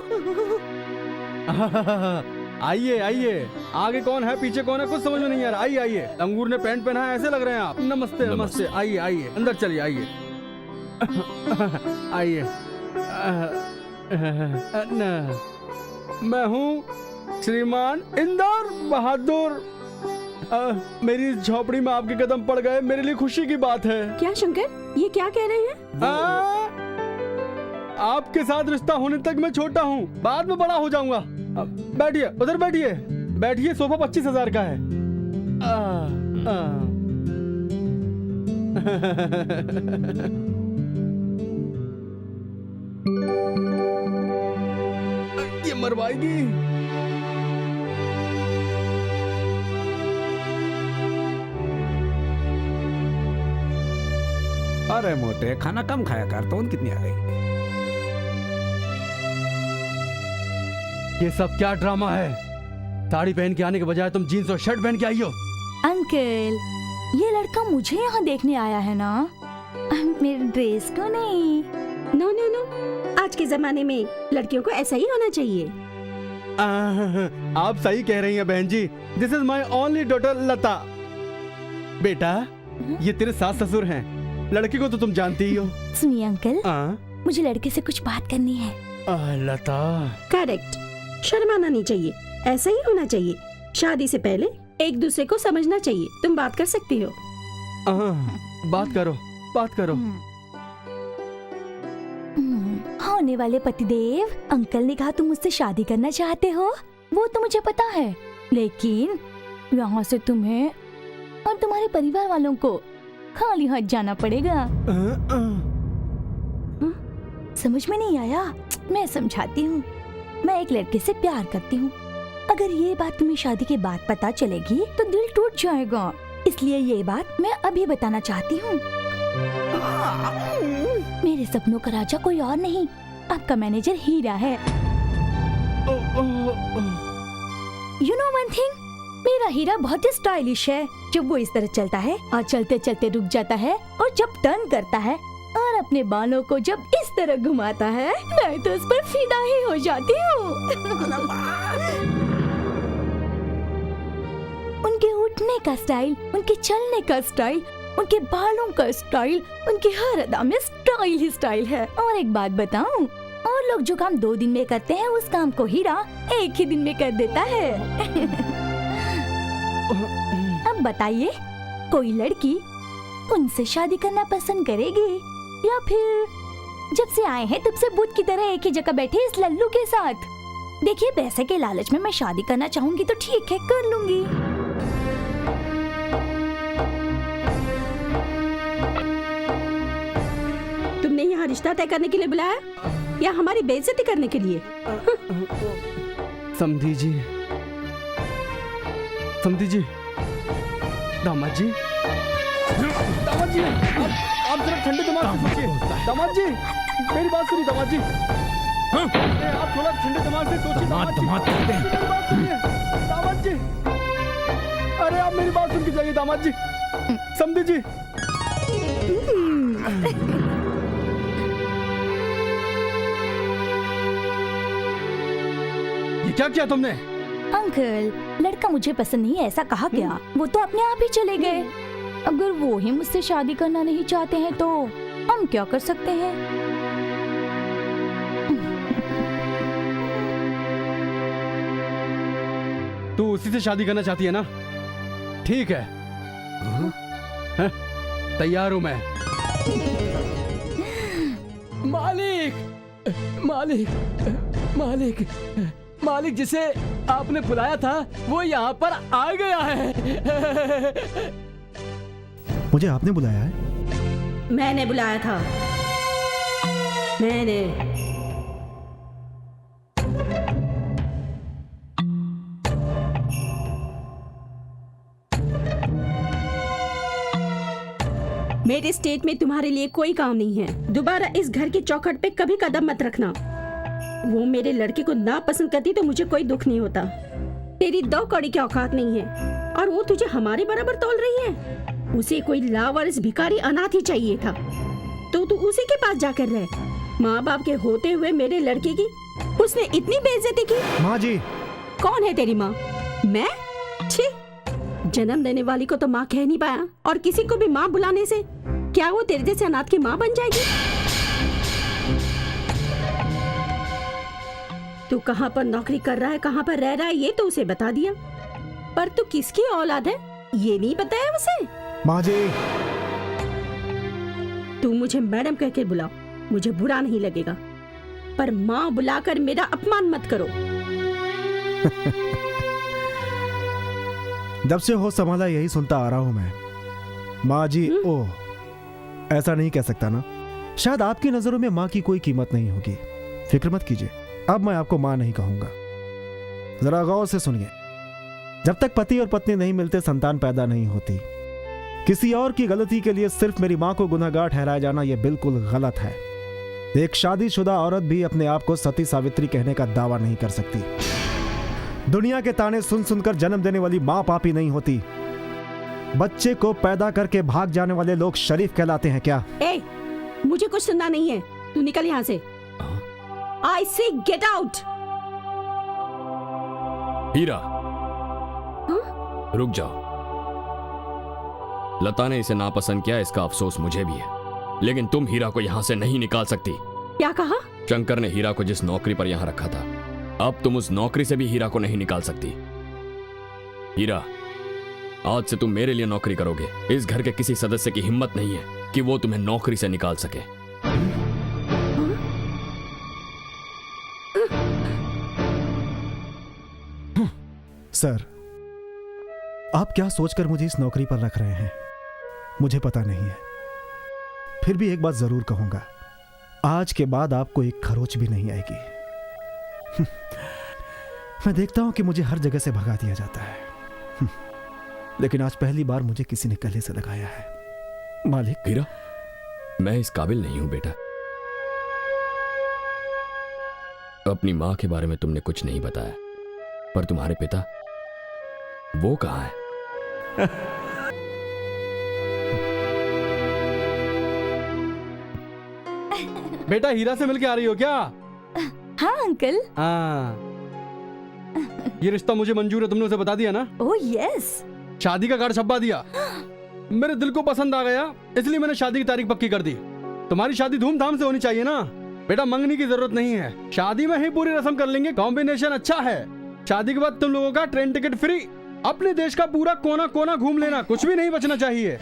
आइए आइए। आगे कौन है, पीछे कौन है, कुछ समझ में नहीं आ रहा। आइए आइए। अंगूर ने पैंट पहना है, ऐसे लग रहे हैं आप। नमस्ते नमस्ते। आइए आइए, अंदर चलिए। आइए आइए। मैं हूँ श्रीमान इंदौर बहादुर। मेरी झोपड़ी में आपके कदम पड़ गए, मेरे लिए खुशी की बात है। क्या शंकर, ये क्या कह रहे हैं? आपके साथ रिश्ता होने तक मैं छोटा हूँ, बाद में बड़ा हो जाऊंगा। बैठिए, उधर बैठिए। बैठिए, सोफा 25,000 का है। ये मरवाएगी। अरे मोटे, खाना कम खाया कर। तो कितनी आ गई? ये सब क्या ड्रामा है? साड़ी पहन के आने के बजाय तुम जीन्स और शर्ट पहन के आई हो। अंकल, ये लड़का मुझे यहाँ देखने आया है ना, मेरे ड्रेस को नहीं। नो नो नो, आज के जमाने में लड़कियों को ऐसा ही होना चाहिए। आप सही कह रही हैं बहन जी। This is my only daughter Lata. बेटा, ये तेरे सास ससुर हैं। लड़की को तो तुम जानती ही हो। सुनिए अंकल, मुझे लड़के से कुछ बात करनी है। लता। करेक्ट, शर्माना नहीं चाहिए, ऐसा ही होना चाहिए। शादी से पहले एक दूसरे को समझना चाहिए। तुम बात कर सकती हो। बात करो, बात करो। होने वाले पतिदेव, अंकल ने कहा तुम मुझसे शादी करना चाहते हो, वो तो मुझे पता है, लेकिन यहाँ से तुम्हें और तुम्हारे परिवार वालों को खाली हाथ जाना पड़ेगा। समझ में नहीं आया? मैं समझाती हूँ। मैं एक लड़के से प्यार करती हूँ। अगर ये बात तुम्हें शादी के बाद पता चलेगी तो दिल टूट जाएगा, इसलिए ये बात मैं अभी बताना चाहती हूँ। मेरे सपनों का राजा कोई और नहीं, आपका मैनेजर हीरा है। You know one thing? मेरा हीरा बहुत ही स्टाइलिश है। जब वो इस तरह चलता है और चलते चलते रुक जाता है, और जब टर्न करता है और अपने बालों को जब इस तरह घुमाता है, मैं तो उस पर फिदा ही हो जाती हूँ। उनके उठने का स्टाइल, उनके चलने का स्टाइल, उनके बालों का स्टाइल, उनकी हर अदा में स्टाइल ही स्टाइल है। और एक बात बताऊं, और लोग जो काम 2 दिन में करते हैं, उस काम को हीरा 1 ही दिन में कर देता है। अब बताइए, कोई लड़की उनसे शादी करना पसंद करेगी या फिर जब से आए हैं तब से बुत की तरह एक ही जगह बैठे इस लल्लू के साथ? देखिए, पैसे के लालच में मैं शादी करना चाहूंगी तो ठीक है, कर लूंगी। तुमने यहाँ रिश्ता तय करने के लिए बुलाया या हमारी बेइज्जती करने के लिए? समधी जी, समधी जी, दामाद जी, दामाद जी, आप जरा ठंडे दिमाग से सोचिए। दामाद जी, मेरी बात सुनिए। दामाद जी, आप थोड़ा ठंडे दिमाग से सोचिए। दामाद जी, अरे आप मेरी बात सुन के जाइए। दामाद जी, समधी जी। क्या किया तुमने? अंकल, लड़का मुझे पसंद नहीं है ऐसा कहा क्या? वो तो अपने आप ही चले गए। अगर वो ही मुझसे शादी करना नहीं चाहते हैं तो हम क्या कर सकते हैं? तू उसी से शादी करना चाहती है ना? ठीक है, तैयार हूं मैं। मालिक, मालिक, मालिक, मालिक, जिसे आपने बुलाया था वो यहाँ पर आ गया है। मुझे आपने बुलाया है? मैंने बुलाया था, मैंने। मेरे स्टेट में तुम्हारे लिए कोई काम नहीं है। दोबारा इस घर की चौखट पे कभी कदम मत रखना। वो मेरे लड़के को ना पसंद करती तो मुझे कोई दुख नहीं होता। तेरी 2 कौड़ी की औकात नहीं है और वो तुझे हमारे बराबर तौल रही है। उसे कोई लावारिस भिखारी अनाथ ही चाहिए था, तो तू उसी के पास जाकर रह। माँ बाप के होते हुए मेरे लड़के की उसने इतनी बेइज्जती की। माँ जी। कौन है तेरी माँ? मैं? छी, जन्म देने वाली को तो माँ कह नहीं पाया और किसी को भी माँ बुलाने से क्या वो तेरे जैसे अनाथ की माँ बन जाएगी? तू कहाँ पर नौकरी कर रहा है, कहाँ पर रह रहा है, ये तो उसे बता दिया, पर तू किसकी औलाद है ये नहीं बताया उसे। माँ जी। तू मुझे मैडम कह के बुलाओ, मुझे बुरा नहीं लगेगा, पर माँ बुलाकर मेरा अपमान मत करो। जब से हो संभाला यही सुनता आ रहा हूं मैं। माँ जी, ओह, ऐसा नहीं कह सकता ना। शायद आपकी नजरों में माँ की कोई कीमत नहीं होगी। फिक्र मत कीजिए, अब मैं आपको माँ नहीं कहूंगा। जरा गौर से सुनिए। जब तक पति और पत्नी नहीं मिलते संतान पैदा नहीं होती। किसी और की गलती के लिए सिर्फ मेरी माँ को गुनहगार ठहराया जाना यह बिल्कुल गलत है। एक शादीशुदा औरत भी अपने आप को सती सावित्री कहने का दावा नहीं कर सकती। दुनिया के ताने सुन सुनकर जन्म देने वाली माँ पापी नहीं होती। बच्चे को पैदा करके भाग जाने वाले लोग शरीफ कहलाते हैं क्या? ए, मुझे कुछ सुनना नहीं है, तू निकल यहाँ से। I say get out। हीरा, रुक जाओ। लता ने इसे नापसंद किया, इसका अफसोस मुझे भी है, लेकिन तुम हीरा को यहां से नहीं निकाल सकती। क्या कहा? शंकर ने हीरा को जिस नौकरी पर यहां रखा था, अब तुम उस नौकरी से भी हीरा को नहीं निकाल सकती। हीरा, आज से तुम मेरे लिए नौकरी करोगे। इस घर के किसी सदस्य की हिम्मत नहीं है कि वो तुम्हें नौकरी से निकाल सके। सर, आप क्या सोचकर मुझे इस नौकरी पर रख रहे हैं मुझे पता नहीं है, फिर भी एक बात जरूर कहूंगा, आज के बाद आपको एक खरोच भी नहीं आएगी। मैं देखता हूं कि मुझे हर जगह से भगा दिया जाता है, लेकिन आज पहली बार मुझे किसी ने गले से लगाया है। मालिक। हीरा, मैं इस काबिल नहीं हूं बेटा। अपनी मां के बारे में तुमने कुछ नहीं बताया, पर तुम्हारे पिता, वो कहां है? बेटा, हीरा से मिलके आ रही हो क्या? हाँ अंकल। हाँ, ये रिश्ता मुझे मंजूर है, तुमने उसे बता दिया ना? Oh yes. शादी का कार्ड छपवा दिया। मेरे दिल को पसंद आ गया, इसलिए मैंने शादी की तारीख पक्की कर दी। तुम्हारी शादी धूमधाम से होनी चाहिए ना बेटा, मंगनी की जरूरत नहीं है, शादी में ही पूरी रस्म कर लेंगे। कॉम्बिनेशन अच्छा है। शादी के बाद तुम लोगों का ट्रेन टिकट फ्री, अपने देश का पूरा कोना कोना घूम लेना, कुछ भी नहीं बचना चाहिए।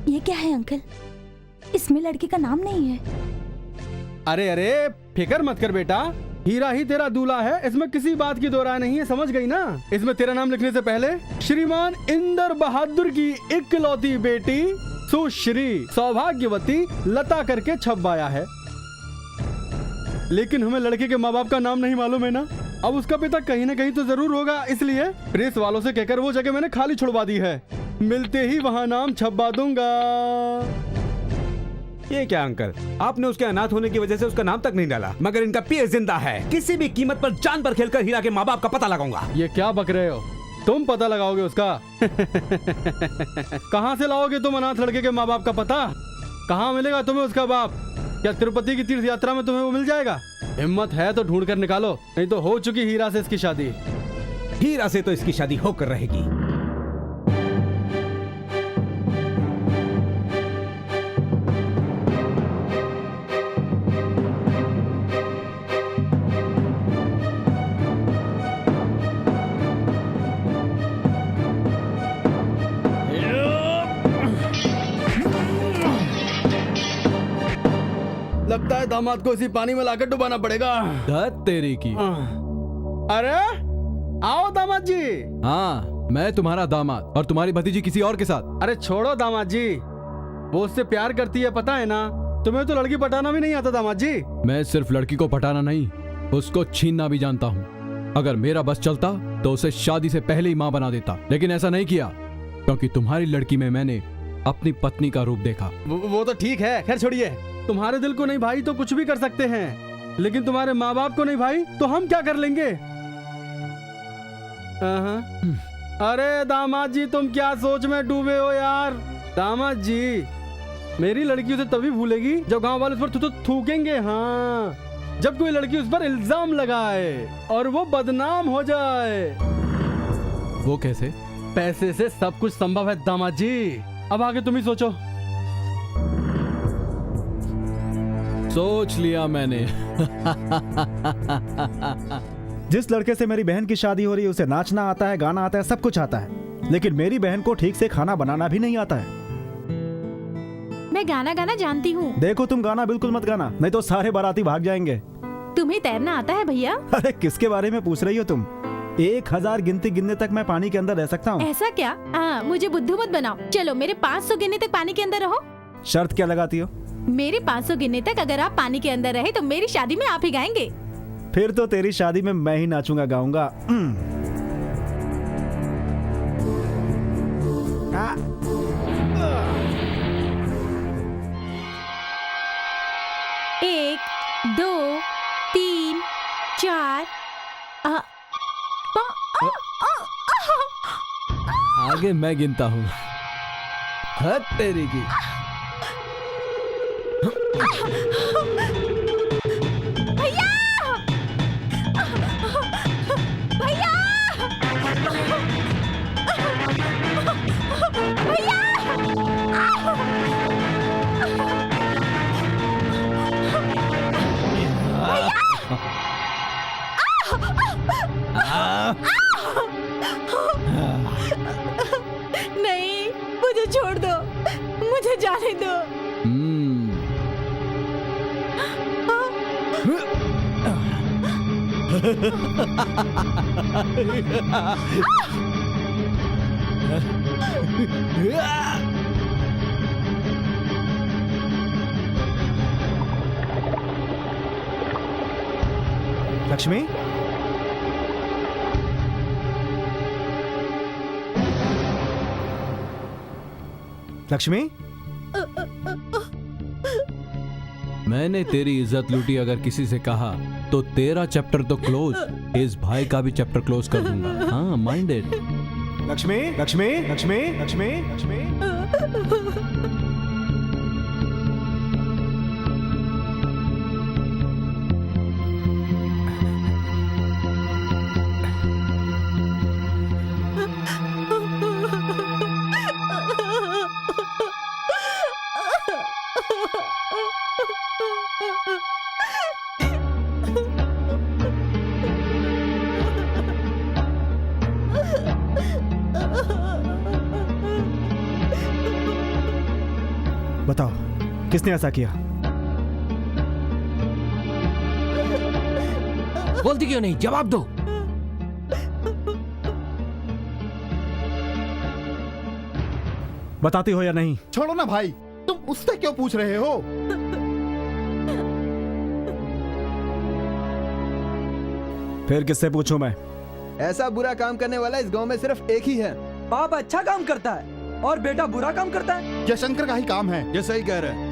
ये क्या है अंकल? इसमें लड़के का नाम नहीं है। अरे अरे, फिक्र मत कर बेटा, हीरा ही तेरा दूल्हा है, इसमें किसी बात की दो राय नहीं है, समझ गई ना? इसमें तेरा नाम लिखने से पहले श्रीमान इंदर बहादुर की इकलौती बेटी सुश्री सौभाग्यवती लता करके छपवाया है। लेकिन हमें लड़के के माँ बाप का नाम नहीं मालूम है ना। अब उसका पिता कहीं ना कहीं तो जरूर होगा, इसलिए प्रेस वालों से कहकर वो जगह मैंने खाली छुड़वा दी है। मिलते ही वहाँ नाम छपवा दूंगा। ये क्या अंकल, आपने उसके अनाथ होने की वजह से उसका नाम तक नहीं डाला, मगर इनका पीर जिंदा है। किसी भी कीमत पर जान पर खेलकर हीरा के माँ बाप का पता लगाऊंगा। ये क्या बक रहे हो? तुम पता लगाओगे उसका? कहाँ से लाओगे तुम अनाथ लड़के के माँ बाप का पता? कहाँ मिलेगा तुम्हें उसका बाप? क्या तिरुपति की तीर्थ यात्रा में तुम्हें वो मिल जाएगा? हिम्मत है तो ढूंढ कर निकालो, नहीं तो हो चुकी हीरा से इसकी शादी। हीरा से तो इसकी शादी होकर रहेगी। लगता है दामाद को इसी पानी में लाकर डुबाना पड़ेगा। तेरी की। अरे आओ दामाद जी। हाँ, मैं तुम्हारा दामाद और तुम्हारी भतीजी किसी और के साथ। अरे छोड़ो दामाद जी, वो उससे प्यार करती है पता है ना। तुम्हें तो लड़की पटाना भी नहीं आता दामाद जी। मैं सिर्फ लड़की को पटाना नहीं, उसको छीनना भी जानता हूँ। अगर मेरा बस चलता तो उसे शादी से पहले ही माँ बना देता, लेकिन ऐसा नहीं किया क्योंकि तुम्हारी लड़की में मैंने अपनी पत्नी का रूप देखा। वो तो ठीक है, खैर छोड़िए। तुम्हारे दिल को नहीं भाई तो कुछ भी कर सकते हैं, लेकिन तुम्हारे माँ बाप को नहीं भाई तो हम क्या कर लेंगे? अरे दामाद जी, तुम क्या सोच में डूबे हो यार। दामाद जी, मेरी लड़की उसे तभी भूलेगी जब गांव वाले उस पर थूकेंगे। हाँ, जब कोई लड़की उस पर इल्जाम लगाए और वो बदनाम हो जाए। वो कैसे? पैसे से सब कुछ संभव है दामाद जी। अब आगे तुम ही सोचो। सोच लिया मैंने। जिस लड़के से मेरी बहन की शादी हो रही है उसे नाचना आता है, गाना आता है, सब कुछ आता है, लेकिन मेरी बहन को ठीक से खाना बनाना भी नहीं आता है। मैं गाना गाना जानती हूँ। देखो तुम गाना बिल्कुल मत गाना, नहीं तो सारे बाराती भाग जाएंगे। तुम्हें तैरना आता है भैया? अरे किसके बारे में पूछ रही हो तुम? 1000 गिनती गिनने तक मैं पानी के अंदर रह सकता हूँ। ऐसा क्या? मुझे बुद्धू मत बनाओ। चलो मेरे 500 गिनने तक पानी के अंदर रहो। शर्त क्या लगाती हो? मेरे 500 गिनने तक अगर आप पानी के अंदर रहे तो मेरी शादी में आप ही गाएंगे। फिर तो तेरी शादी में मैं ही नाचूंगा गाऊंगा। 1 2 3 4 आगे मैं गिनता हूँ। हद तेरी की। भैया! भैया! नहीं, मुझे छोड़ दो, मुझे जाने दो। लक्ष्मी, लक्ष्मी, मैंने तेरी इज्जत लूटी अगर किसी से कहा तो तेरा चैप्टर तो क्लोज, इस भाई का भी चैप्टर क्लोज कर दूंगा। हाँ, माइंडेड। लक्ष्मी, लक्ष्मी, लक्ष्मी, लक्ष्मी, लक्ष्मी। बताओ किसने ऐसा किया? बोलती क्यों नहीं? जवाब दो। बताती हो या नहीं? छोड़ो ना भाई, तुम उससे क्यों पूछ रहे हो? फिर किससे पूछूं मैं? ऐसा बुरा काम करने वाला इस गांव में सिर्फ एक ही है। बाप अच्छा काम करता है और बेटा बुरा काम करता है। ये शंकर का ही काम है। ये सही कह रहे हैं।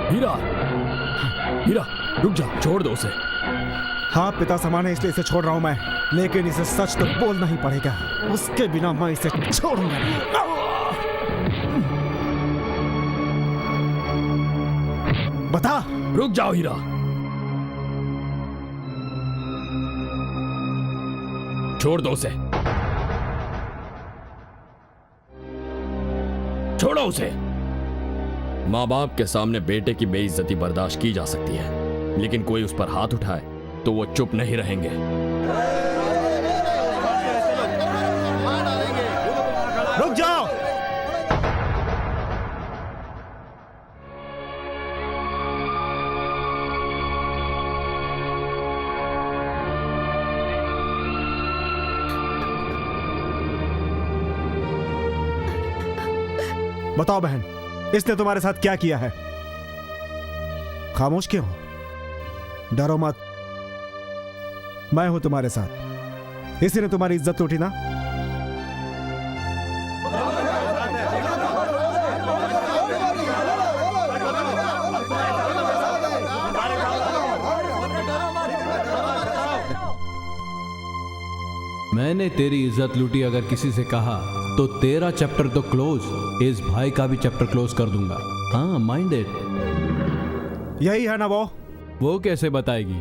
हीरा, हीरा रुक जा, छोड़ दो उसे। हाँ पिता समान है इसलिए इसे छोड़ रहा हूं मैं, लेकिन इसे सच तो बोलना ही पड़ेगा, उसके बिना मैं इसे छोड़ूंगा नहीं। बता। रुक जाओ हीरा, छोड़ दो उसे, छोड़ो उसे। माँ बाप के सामने बेटे की बेइज्जती बर्दाश्त की जा सकती है, लेकिन कोई उस पर हाथ उठाए तो वो चुप नहीं रहेंगे। रुक जाओ। बताओ बहन, इसने तुम्हारे साथ क्या किया है? खामोश क्यों हो? डरो मत, मैं हूं तुम्हारे साथ। इसी ने तुम्हारी इज्जत लूटी ना? मैंने तेरी इज्जत लूटी अगर किसी से कहा तो तेरा चैप्टर तो क्लोज, इस भाई का भी चैप्टर क्लोज कर दूंगा। हाँ, माइंड इट। यही है ना वो कैसे बताएगी?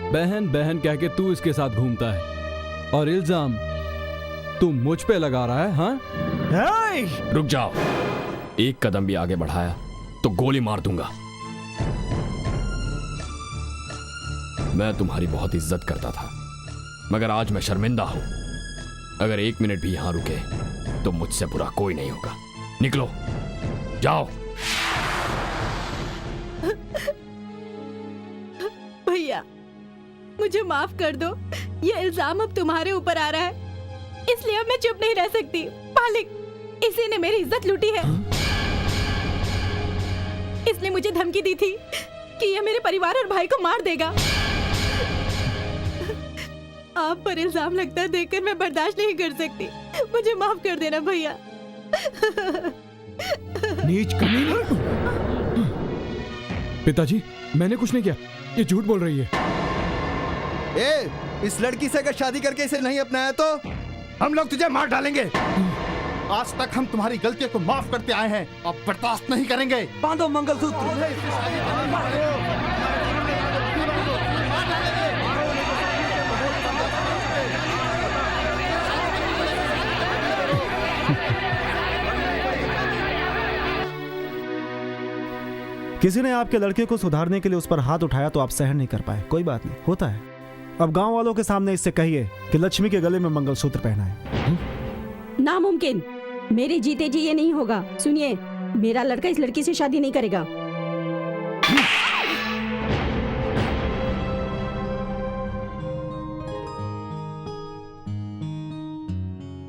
बहन बहन कह के तू इसके साथ घूमता है और इल्जाम तू मुझ पे लगा रहा है। हाँ, रुक जाओ, एक कदम भी आगे बढ़ाया तो गोली मार दूंगा। मैं तुम्हारी बहुत इज्जत करता था, मगर आज मैं शर्मिंदा हूं। अगर 1 मिनट भी यहां रुके तो मुझसे बुरा कोई नहीं होगा। निकलो, जाओ। भैया मुझे माफ कर दो, ये इल्जाम अब तुम्हारे ऊपर आ रहा है, इसलिए अब मैं चुप नहीं रह सकती। मालिक, इसी ने मेरी इज्जत लूटी है। इसने मुझे धमकी दी थी कि ये मेरे परिवार और भाई को मार देगा। आप पर इल्जाम लगता है देखकर मैं बर्दाश्त नहीं कर सकती, मुझे माफ कर देना भैया। नीच कमीना। पिताजी, मैंने कुछ नहीं किया, ये झूठ बोल रही है। ए, इस लड़की से अगर शादी करके इसे नहीं अपनाया तो हम लोग तुझे मार डालेंगे। आज तक हम तुम्हारी गलतियों को माफ करते आए हैं, अब बर्दाश्त नहीं करेंगे। बांधो मंगलसूत्र। किसी ने आपके लड़के को सुधारने के लिए उस पर हाथ उठाया तो आप सहन नहीं कर पाए। कोई बात नहीं, होता है। अब गांव वालों के सामने इससे कहिए कि लक्ष्मी के गले में मंगलसूत्र पहना है। नामुमकिन, मेरे जीते जी ये नहीं होगा। सुनिए, मेरा लड़का इस लड़की से शादी नहीं करेगा।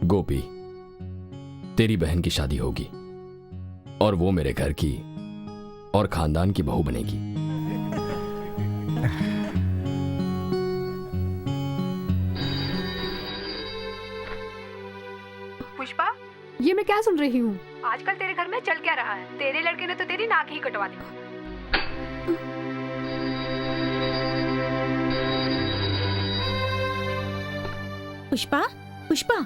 गोपी, तेरी बहन की शादी होगी और वो मेरे घर की और खानदान की बहू बनेगी। पुष्पा, ये मैं क्या सुन रही हूँ? आजकल तेरे घर में चल क्या रहा है? तेरे लड़के ने तो तेरी नाक ही कटवा दी। पुष्पा, पुष्पा,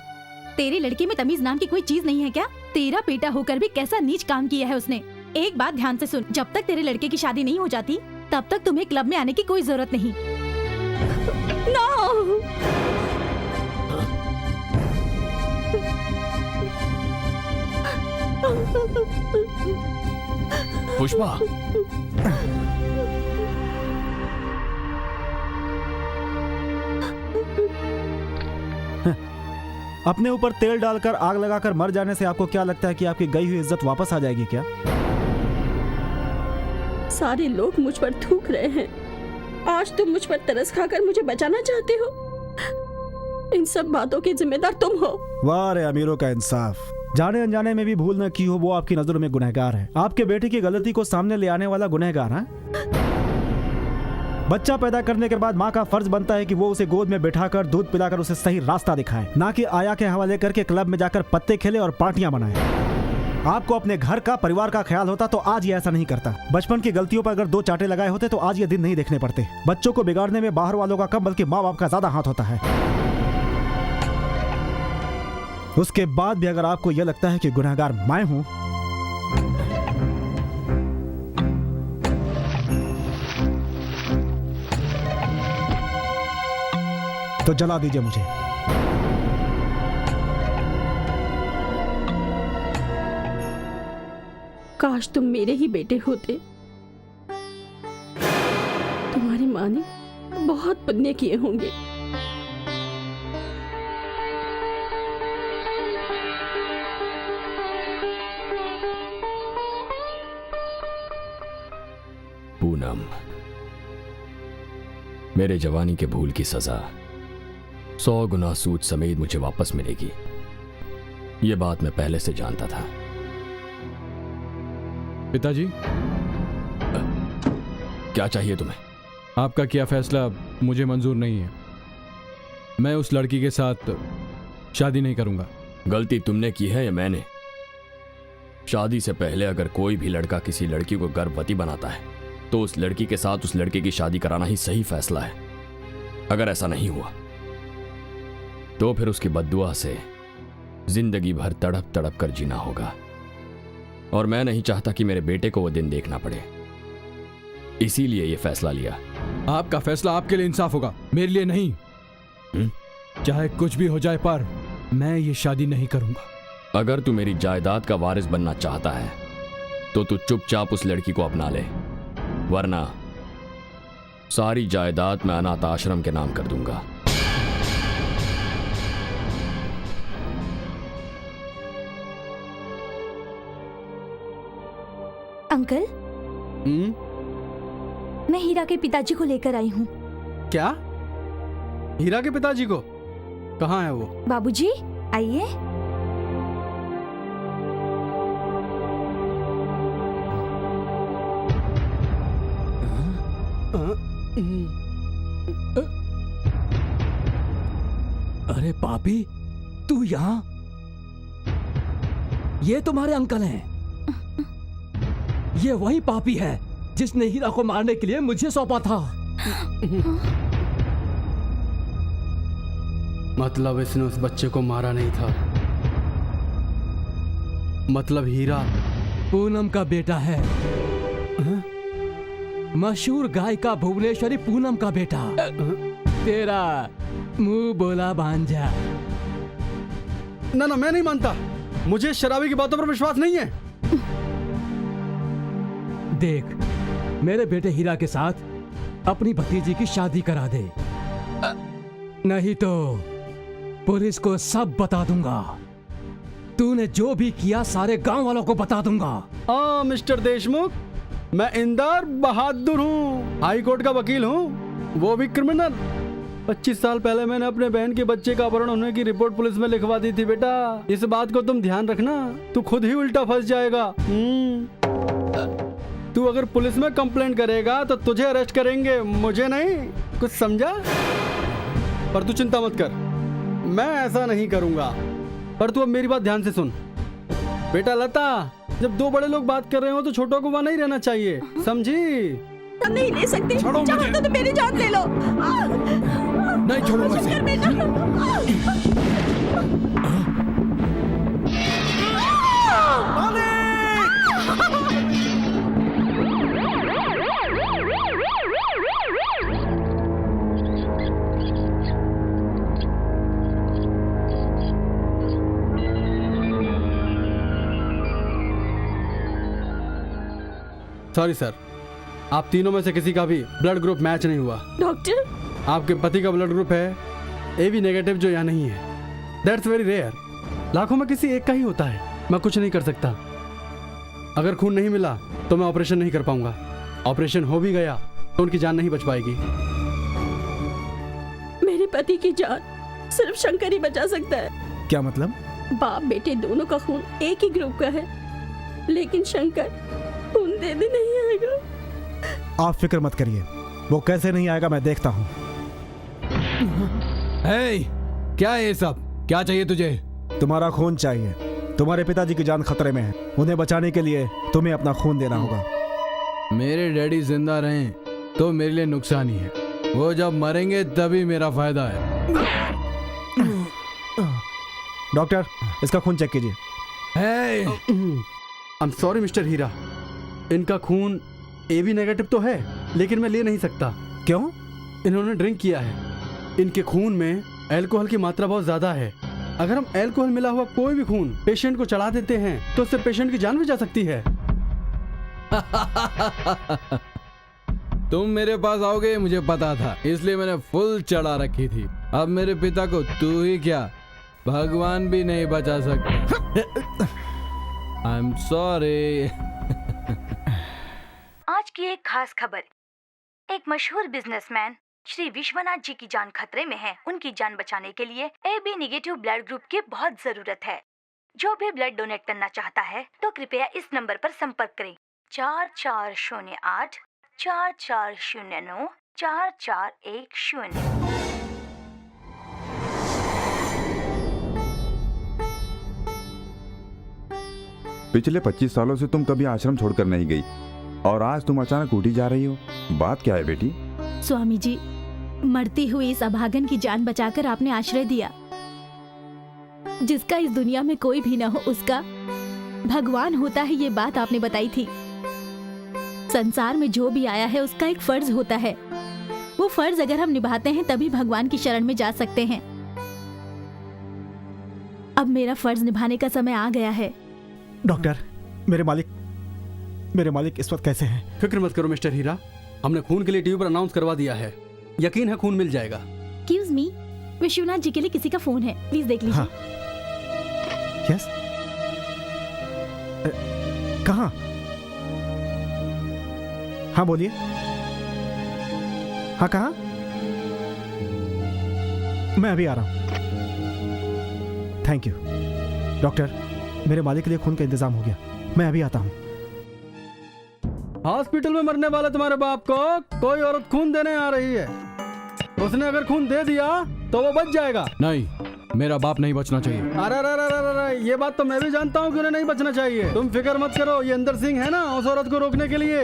तेरे लड़के में तमीज नाम की कोई चीज नहीं है क्या? तेरा बेटा होकर भी कैसा नीच काम किया है उसने। एक बात ध्यान से सुन, जब तक तेरे लड़के की शादी नहीं हो जाती तब तक तुम्हें क्लब में आने की कोई जरूरत नहीं। नो! पुष्पा, अपने ऊपर तेल डालकर आग लगाकर मर जाने से आपको क्या लगता है कि आपकी गई हुई इज्जत वापस आ जाएगी क्या? सारे लोग मुझ पर थूक रहे हैं, आज तुम मुझ पर तरस खाकर मुझे बचाना चाहते हो। इन सब बातों के जिम्मेदार तुम हो। वाह रे अमीरों का इंसाफ। जाने अनजाने में भी भूल न की हो, वो आपकी नजरों में गुनहगार है। आपके बेटे की गलती को सामने ले आने वाला गुनहगार है। बच्चा पैदा करने के बाद माँ का फर्ज बनता है कि वो उसे गोद में बिठाकर दूध पिलाकर उसे सही रास्ता दिखाए, ना कि आया के हवाले करके क्लब में जाकर पत्ते खेले और पार्टियां बनाए। आपको अपने घर का, परिवार का ख्याल होता तो आज ये ऐसा नहीं करता। बचपन की गलतियों पर अगर 2 चांटे लगाए होते तो आज ये दिन नहीं देखने पड़ते। बच्चों को बिगाड़ने में बाहर वालों का कम बल्कि माँ बाप का ज्यादा हाथ होता है। उसके बाद भी अगर आपको यह लगता है कि गुनहगार मैं हूं, तो जला दीजिए मुझे। काश तुम मेरे ही बेटे होते। तुम्हारी माँ ने बहुत पुण्य किए होंगे। पूनम, मेरे जवानी के भूल की सजा 100 गुना सूद समेत मुझे वापस मिलेगी। यह बात मैं पहले से जानता था। पिताजी, क्या चाहिए तुम्हें? आपका किया फैसला मुझे मंजूर नहीं है। मैं उस लड़की के साथ शादी नहीं करूंगा। गलती तुमने की है या मैंने? शादी से पहले अगर कोई भी लड़का किसी लड़की को गर्भवती बनाता है तो उस लड़की के साथ उस लड़के की शादी कराना ही सही फैसला है। अगर ऐसा नहीं हुआ तो फिर उसकी बद्दुआ से जिंदगी भर तड़प तड़प कर जीना होगा। और मैं नहीं चाहता कि मेरे बेटे को वो दिन देखना पड़े, इसीलिए ये फैसला लिया। आपका फैसला आपके लिए इंसाफ होगा, मेरे लिए नहीं। चाहे कुछ भी हो जाए पर मैं ये शादी नहीं करूंगा। अगर तू मेरी जायदाद का वारिस बनना चाहता है तो तू चुपचाप उस लड़की को अपना ले, वरना सारी जायदाद मैं अनाथ आश्रम के नाम कर दूंगा। अंकल, मैं हीरा के पिताजी को लेकर आई हूँ। क्या? हीरा के पिताजी को? कहाँ है वो? बाबूजी, आइए। अरे पापी, तू यहाँ? ये तुम्हारे अंकल हैं। ये वही पापी है जिसने हीरा को मारने के लिए मुझे सौंपा था। मतलब इसने उस बच्चे को मारा नहीं था? मतलब हीरा पूनम का बेटा है। मशहूर गायिका भुवनेश्वरी पूनम का बेटा। तेरा मुंह बोला भांजा। ना ना, मैं नहीं मानता। मुझे शराबी की बातों पर विश्वास नहीं है। देख, मेरे बेटे हीरा के साथ अपनी भतीजी की शादी करा दे, नहीं तो पुलिस को सब बता दूंगा। तूने जो भी किया सारे गांव वालों को बता दूंगा। मिस्टर देशमुख, मैं इंदर बहादुर हूँ, हाई कोर्ट का वकील हूँ, वो भी क्रिमिनल। 25 साल पहले मैंने अपने बहन के बच्चे का अपहरण होने की रिपोर्ट पुलिस में लिखवा दी थी। बेटा, इस बात को तुम ध्यान रखना, तू खुद ही उल्टा फंस जाएगा। तू अगर पुलिस में कंप्लेंट करेगा तो तुझे अरेस्ट करेंगे, मुझे नहीं। कुछ समझा? पर तू चिंता मत कर, मैं ऐसा नहीं करूंगा। पर तू अब मेरी बात ध्यान से सुन। बेटा लता, जब 2 बड़े लोग बात कर रहे हो तो छोटों को वहां नहीं रहना चाहिए, समझी? नहीं ले सकती। छोड़ो चाहो तो मेरी जान ले लो। नहीं छोड़ूंगा इसे। सॉरी सर, आप तीनों में से किसी का भी ब्लड ग्रुप मैच नहीं हुआ। डॉक्टर, आपके पति का ब्लड ग्रुप है AB नेगेटिव, जो यहाँ नहीं है। दैट्स वेरी रेयर, लाखों में किसी एक का ही होता है। मैं कुछ नहीं कर सकता। अगर खून नहीं मिला तो मैं ऑपरेशन नहीं कर पाऊंगा। ऑपरेशन हो भी गया तो उनकी जान नहीं बच पाएगी। मेरे पति की जान सिर्फ शंकर ही बचा सकता है। क्या मतलब? बाप बेटे दोनों का खून एक ही ग्रुप का है, लेकिन शंकर खून देने नहीं आएगा। आप फिक्र मत करिए, वो कैसे नहीं आएगा मैं देखता हूँ। क्या है ये सब? क्या चाहिए तुझे? तुम्हारा खून चाहिए। तुम्हारे पिताजी की जान खतरे में है। उन्हें बचाने के लिए तुम्हें अपना खून देना होगा। मेरे डैडी जिंदा रहें तो मेरे लिए नुकसान ही है, वो जब मरेंगे तभी मेरा फायदा है। डॉक्टर, इसका खून चेक कीजिए। आई एम सॉरी मिस्टर हीरा, इनका खून AB नेगेटिव तो है, लेकिन मैं ले नहीं सकता। क्यों? इन्होंने ड्रिंक किया है। इनके खून में अल्कोहल की मात्रा बहुत ज्यादा है। अगर हम अल्कोहल मिला हुआ कोई भी खून पेशेंट को चढ़ा देते हैं तो उससे पेशेंट की जान भी जा सकती है। तुम मेरे पास आओगे मुझे पता था, इसलिए मैंने फुल चढ़ा रखी थी। अब मेरे पिता को तू ही क्या, भगवान भी नहीं बचा सकता। I am sorry. आज की एक खास खबर। एक मशहूर बिजनेसमैन श्री विश्वनाथ जी की जान खतरे में है। उनकी जान बचाने के लिए AB नेगेटिव ब्लड ग्रुप की बहुत जरूरत है। जो भी ब्लड डोनेट करना चाहता है तो कृपया इस नंबर पर संपर्क करें 4408 4409 4410। पिछले 25 सालों से तुम कभी आश्रम छोड़कर नहीं गई और आज तुम अचानक उठी जा रही हो। बात क्या है बेटी? स्वामी जी, मरती हुई इस अभागन की जान बचाकर आपने आश्रय दिया। जिसका इस दुनिया में कोई भी न हो उसका भगवान होता है, ये बात आपने बताई थी। संसार में जो भी आया है उसका एक फर्ज होता है। वो फर्ज अगर हम निभाते हैं तभी भगवान की शरण में जा सकते हैं। अब मेरा फर्ज निभाने का समय आ गया है। डॉक्टर, मेरे मालिक इस वक्त कैसे हैं? फिक्र मत करो मिस्टर हीरा, हमने खून के लिए टीवी पर अनाउंस करवा दिया है। यकीन है खून मिल जाएगा। एक्सक्यूज मी, विश्वनाथ जी के लिए किसी का फोन है, प्लीज देख लीजिए। हाँ। यस। कहाँ? हाँ बोलिए। हाँ कहाँ? मैं अभी आ रहा हूँ। थैंक यू डॉक्टर, मेरे मालिक के लिए खून का इंतजाम हो गया। मैं अभी आता हूँ। हॉस्पिटल में मरने वाले तुम्हारे बाप को कोई औरत खून देने आ रही है। उसने अगर खून दे दिया तो वो बच जाएगा। नहीं, मेरा बाप नहीं बचना चाहिए। अरे ये बात तो मैं भी जानता हूँ कि उन्हें नहीं बचना चाहिए। तुम फिक्र मत करो, ये अंदर सिंह है ना उस औरत को रोकने के लिए।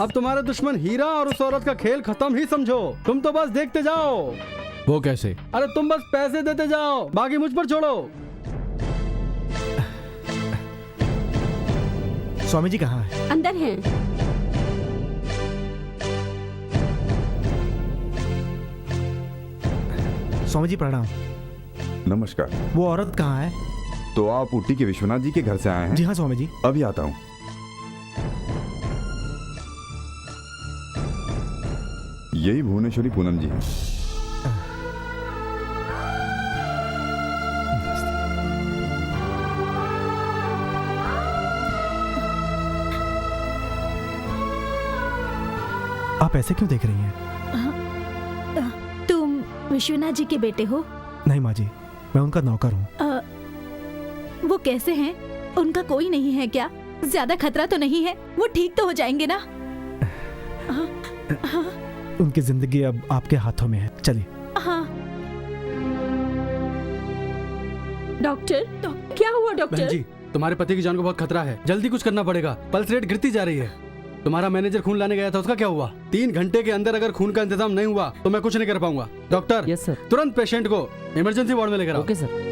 अब तुम्हारे दुश्मन हीरा और उस औरत का खेल खत्म ही समझो। तुम तो बस देखते जाओ। वो कैसे? अरे तुम बस पैसे देते जाओ, बाकी मुझ पर छोड़ो। स्वामी जी कहाँ है? अंदर हैं। स्वामी जी प्रणाम। नमस्कार। वो औरत कहाँ है? तो आप ऊटी के विश्वनाथ जी के घर से आए हैं? जी हाँ स्वामी जी। अभी आता हूँ। यही भुवनेश्वरी पूनम जी हैं। आप ऐसे क्यों देख रही हैं? तुम विश्वनाथ जी के बेटे हो? नहीं माँ जी, मैं उनका नौकर हूँ। वो कैसे हैं? उनका कोई नहीं है क्या? ज्यादा खतरा तो नहीं है? वो ठीक तो हो जाएंगे ना? उनकी जिंदगी अब आपके हाथों में है। चलिए। हाँ। डॉक्टर, क्या हुआ डॉक्टर? बहन जी, तुम्हारे पति की जान को बहुत खतरा है, जल्दी कुछ करना पड़ेगा। पल्स रेट गिरती जा रही है। तुम्हारा मैनेजर खून लाने गया था, उसका क्या हुआ? 3 घंटे के अंदर अगर खून का इंतजाम नहीं हुआ तो मैं कुछ नहीं कर पाऊंगा। Doctor, yes sir. तुरंत पेशेंट को इमरजेंसी वार्ड में लेकर आओ। Okay sir.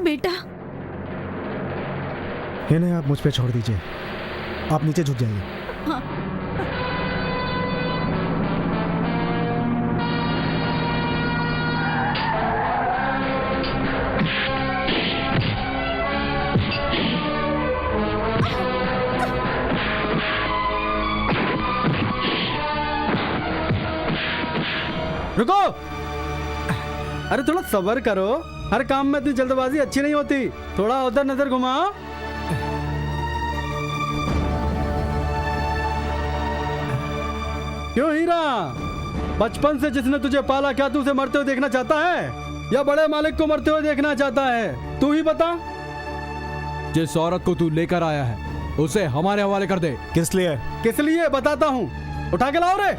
बेटा, इन्हें आप मुझ पे छोड़ दीजिए। आप नीचे झुक जाइए। हाँ। रुको। अरे थोड़ा सब्र करो, हर काम में इतनी जल्दबाजी अच्छी नहीं होती। थोड़ा उधर नजर घुमाओ। क्यों हीरा, बचपन से जिसने तुझे पाला, क्या तू उसे मरते हुए देखना चाहता है या बड़े मालिक को मरते हुए देखना चाहता है? तू ही बता। जिस औरत को तू लेकर आया है उसे हमारे हवाले कर दे। किस लिए? किस लिए बताता हूँ, उठा के लाओ रे।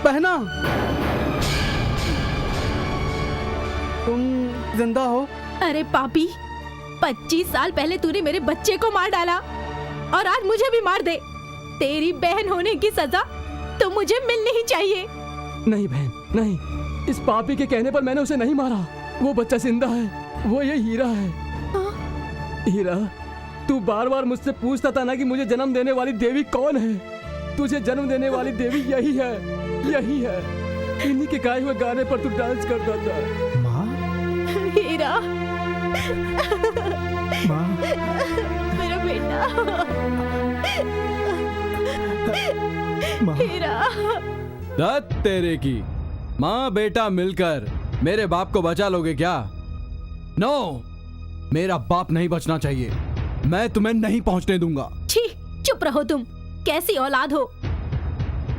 बहना, तुम जिंदा हो? अरे पापी, 25 साल पहले तूने मेरे बच्चे को मार डाला और आज मुझे भी मार दे। तेरी बहन होने की सजा तो मुझे मिलनी ही चाहिए। नहीं बहन, नहीं, इस पापी के कहने पर मैंने उसे नहीं मारा। वो बच्चा जिंदा है, वो ये हीरा है। हीरा, तू बार बार मुझसे पूछता था ना कि मुझे जन्म देने वाली देवी कौन है। तुझे जन्म देने वाली देवी यही है, यही है। इन्हीं के गाए हुए गाने पर तू डांस करता था। माँ, हीरा, माँ, मेरा बेटा, हीरा। दत्त तेरे की माँ बेटा मिलकर मेरे बाप को बचा लोगे क्या? नो, मेरा बाप नहीं बचना चाहिए। मैं तुम्हें नहीं पहुंचने दूंगा। छी, चुप रहो तुम। कैसी औलाद हो?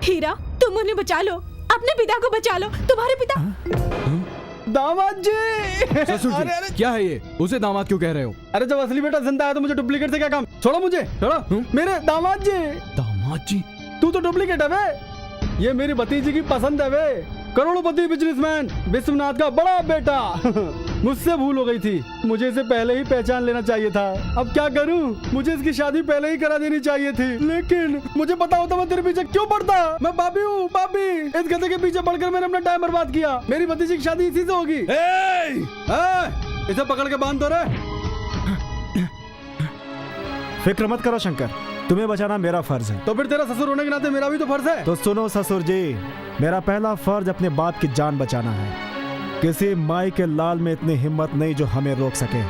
हीरा, तुम उन्हें बचा लो, अपने पिता को बचा लो। तुम्हारे पिता। दामाद जी। ससुर जी, अरे क्या है ये? उसे दामाद क्यों कह रहे हो? अरे जब असली बेटा जिंदा है तो मुझे डुप्लीकेट से क्या काम? छोड़ो मुझे, छोड़ो। मेरे दामाद जी। दामाद जी? तू तो डुप्लीकेट है बे। ये मेरी भतीजी की पसंद है बे। करोड़पति बिजनेसमैन विश्वनाथ का बड़ा बेटा। मुझसे भूल हो गई थी, मुझे इसे पहले ही पहचान लेना चाहिए था। अब क्या करूं? मुझे इसकी शादी पहले ही करा देनी चाहिए थी, लेकिन मुझे पता होता मैं तेरे पीछे क्यों पड़ता। मैं पापी हूँ, पापी। इस गधे के पीछे पड़कर मैंने अपना टाइम बर्बाद किया। मेरी भतीजी की शादी इसी से होगी। इसे पकड़ के बांध दो रे। फिक्र मत करो शंकर, तुम्हें बचाना मेरा फर्ज है। तो फिर तेरा ससुर होने के नाते मेरा भी तो फर्ज है। तो सुनो ससुर जी, मेरा पहला फर्ज अपने बाप की जान बचाना है। किसी माई के लाल में इतनी हिम्मत नहीं जो हमें रोक सके।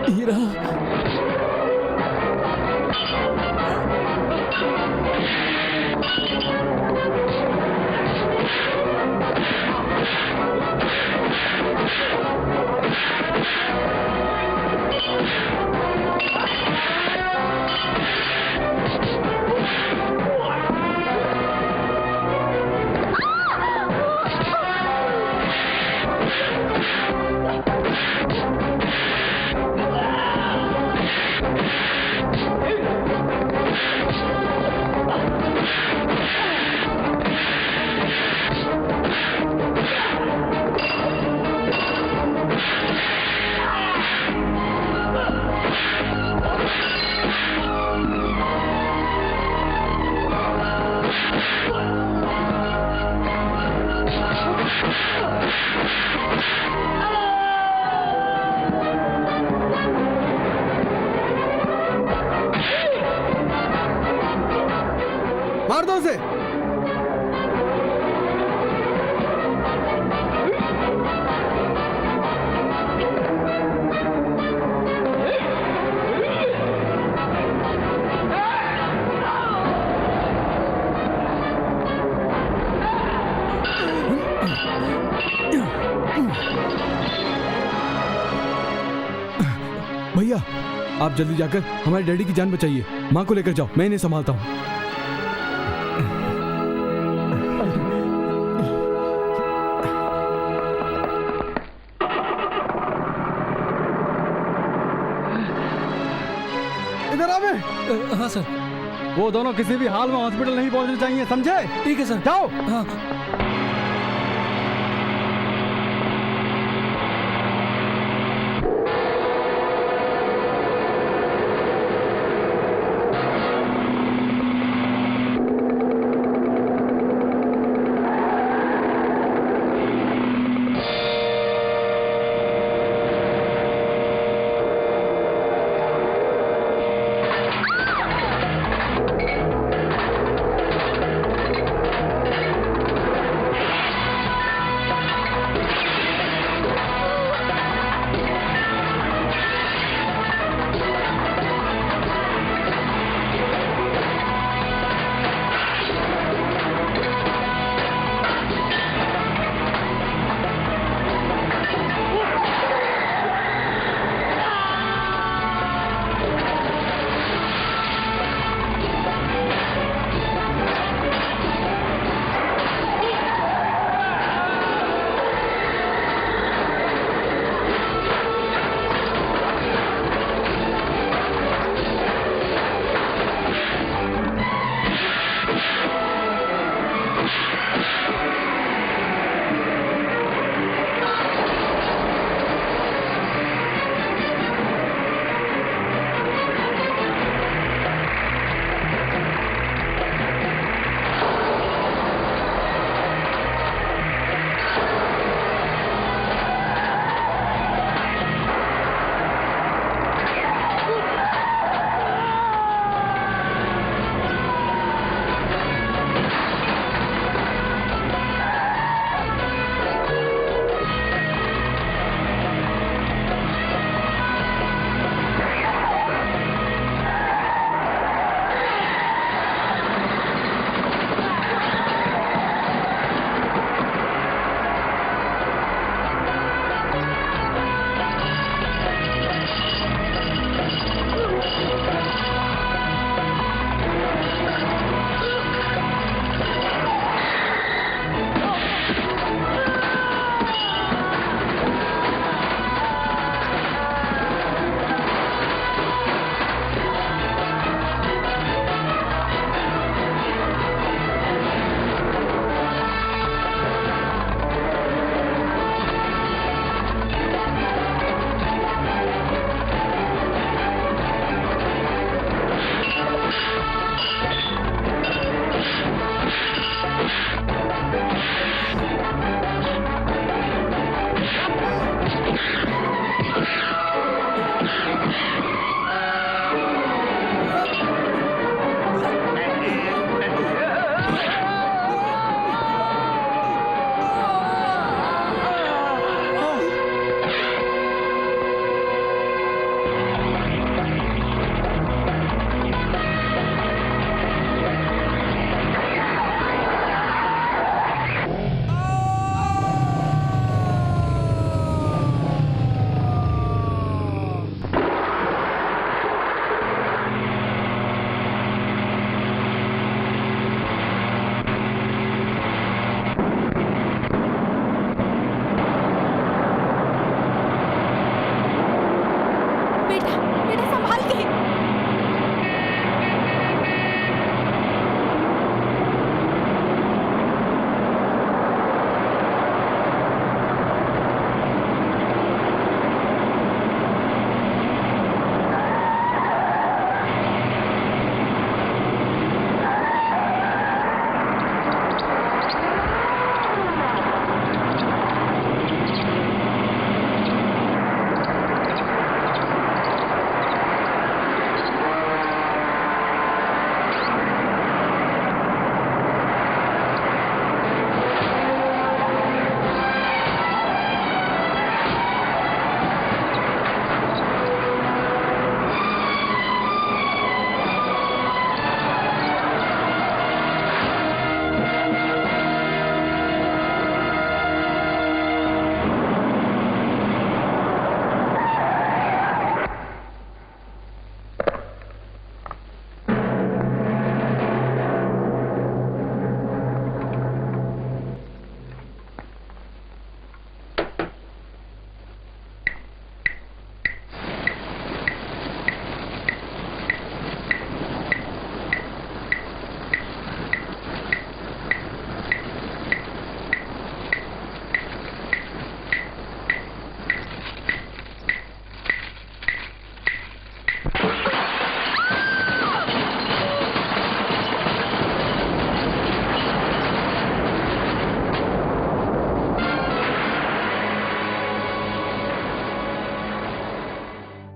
हीरा, मार दो उसे। भैया, आप जल्दी जाकर हमारे डैडी की जान बचाइए। माँ को लेकर जाओ, मैं इन्हें संभालता हूँ। इधर आ बे। हाँ सर। वो दोनों किसी भी हाल में हॉस्पिटल नहीं पहुंचने चाहिए, समझे? ठीक है सर। जाओ। हाँ। बेटा बेटा संभाल के।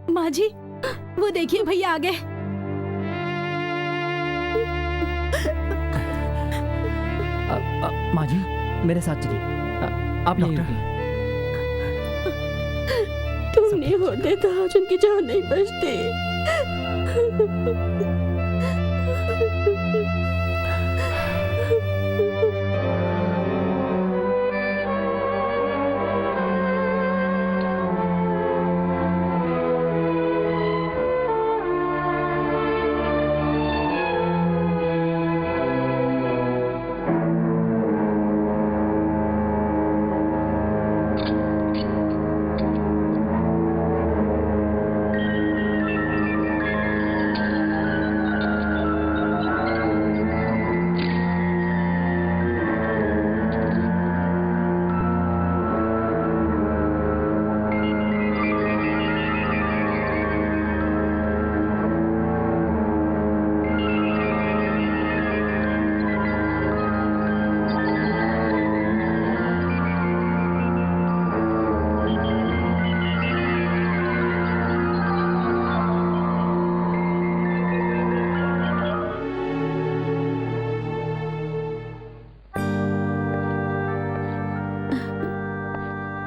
माँ जी वो देखिए भैया आ गए। माँ जी मेरे साथ चलिए, आप यहीं रुकिए। तुम नहीं होते तो आज उनकी जान नहीं बचती।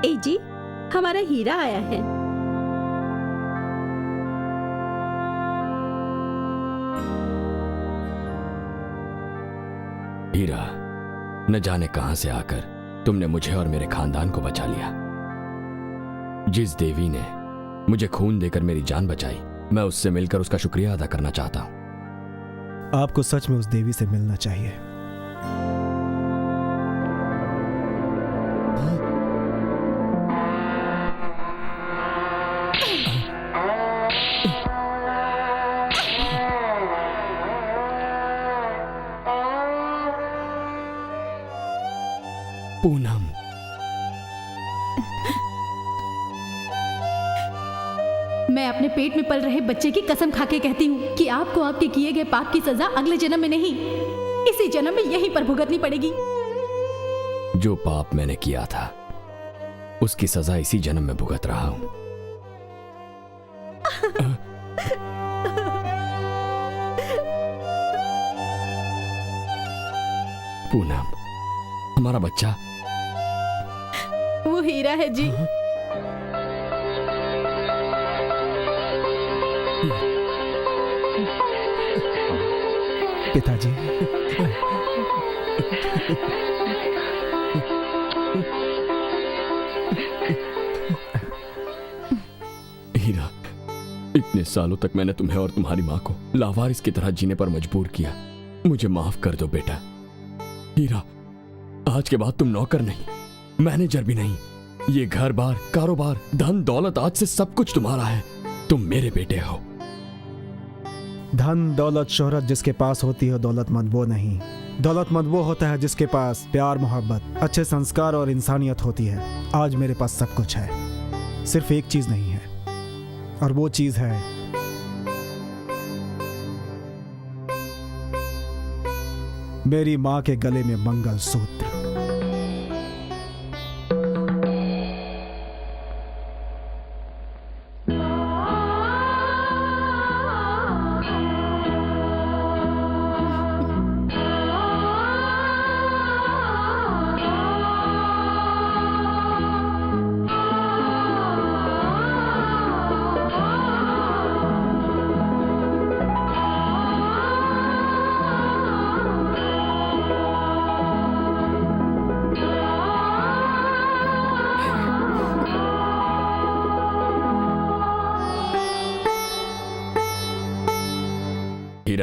ए जी हमारा हीरा आया है। हीरा, न जाने कहां से आकर तुमने मुझे और मेरे खानदान को बचा लिया। जिस देवी ने मुझे खून देकर मेरी जान बचाई, मैं उससे मिलकर उसका शुक्रिया अदा करना चाहता हूं। आपको सच में उस देवी से मिलना चाहिए। पूनम, मैं अपने पेट में पल रहे बच्चे की कसम खाके कहती हूँ कि आपको आपके किए गए पाप की सजा अगले जन्म में नहीं, इसी जन्म में यहीं पर भुगतनी पड़ेगी। जो पाप मैंने किया था उसकी सजा इसी जन्म में भुगत रहा हूं। पूनम, हमारा बच्चा वो हीरा है जी। पिताजी, हीरा, इतने सालों तक मैंने तुम्हें और तुम्हारी माँ को लावारिस की तरह जीने पर मजबूर किया। मुझे माफ कर दो बेटा। हीरा, आज के बाद तुम नौकर नहीं, मैनेजर भी नहीं। ये घर बार, कारोबार, धन दौलत, आज से सब कुछ तुम्हारा है। तुम मेरे बेटे हो। धन दौलत शोहरत जिसके पास होती है दौलतमंद वो नहीं, दौलतमंद वो होता है जिसके पास प्यार मोहब्बत अच्छे संस्कार और इंसानियत होती है। आज मेरे पास सब कुछ है, सिर्फ एक चीज नहीं है, और वो चीज है मेरी माँ के गले में मंगलसूत्र।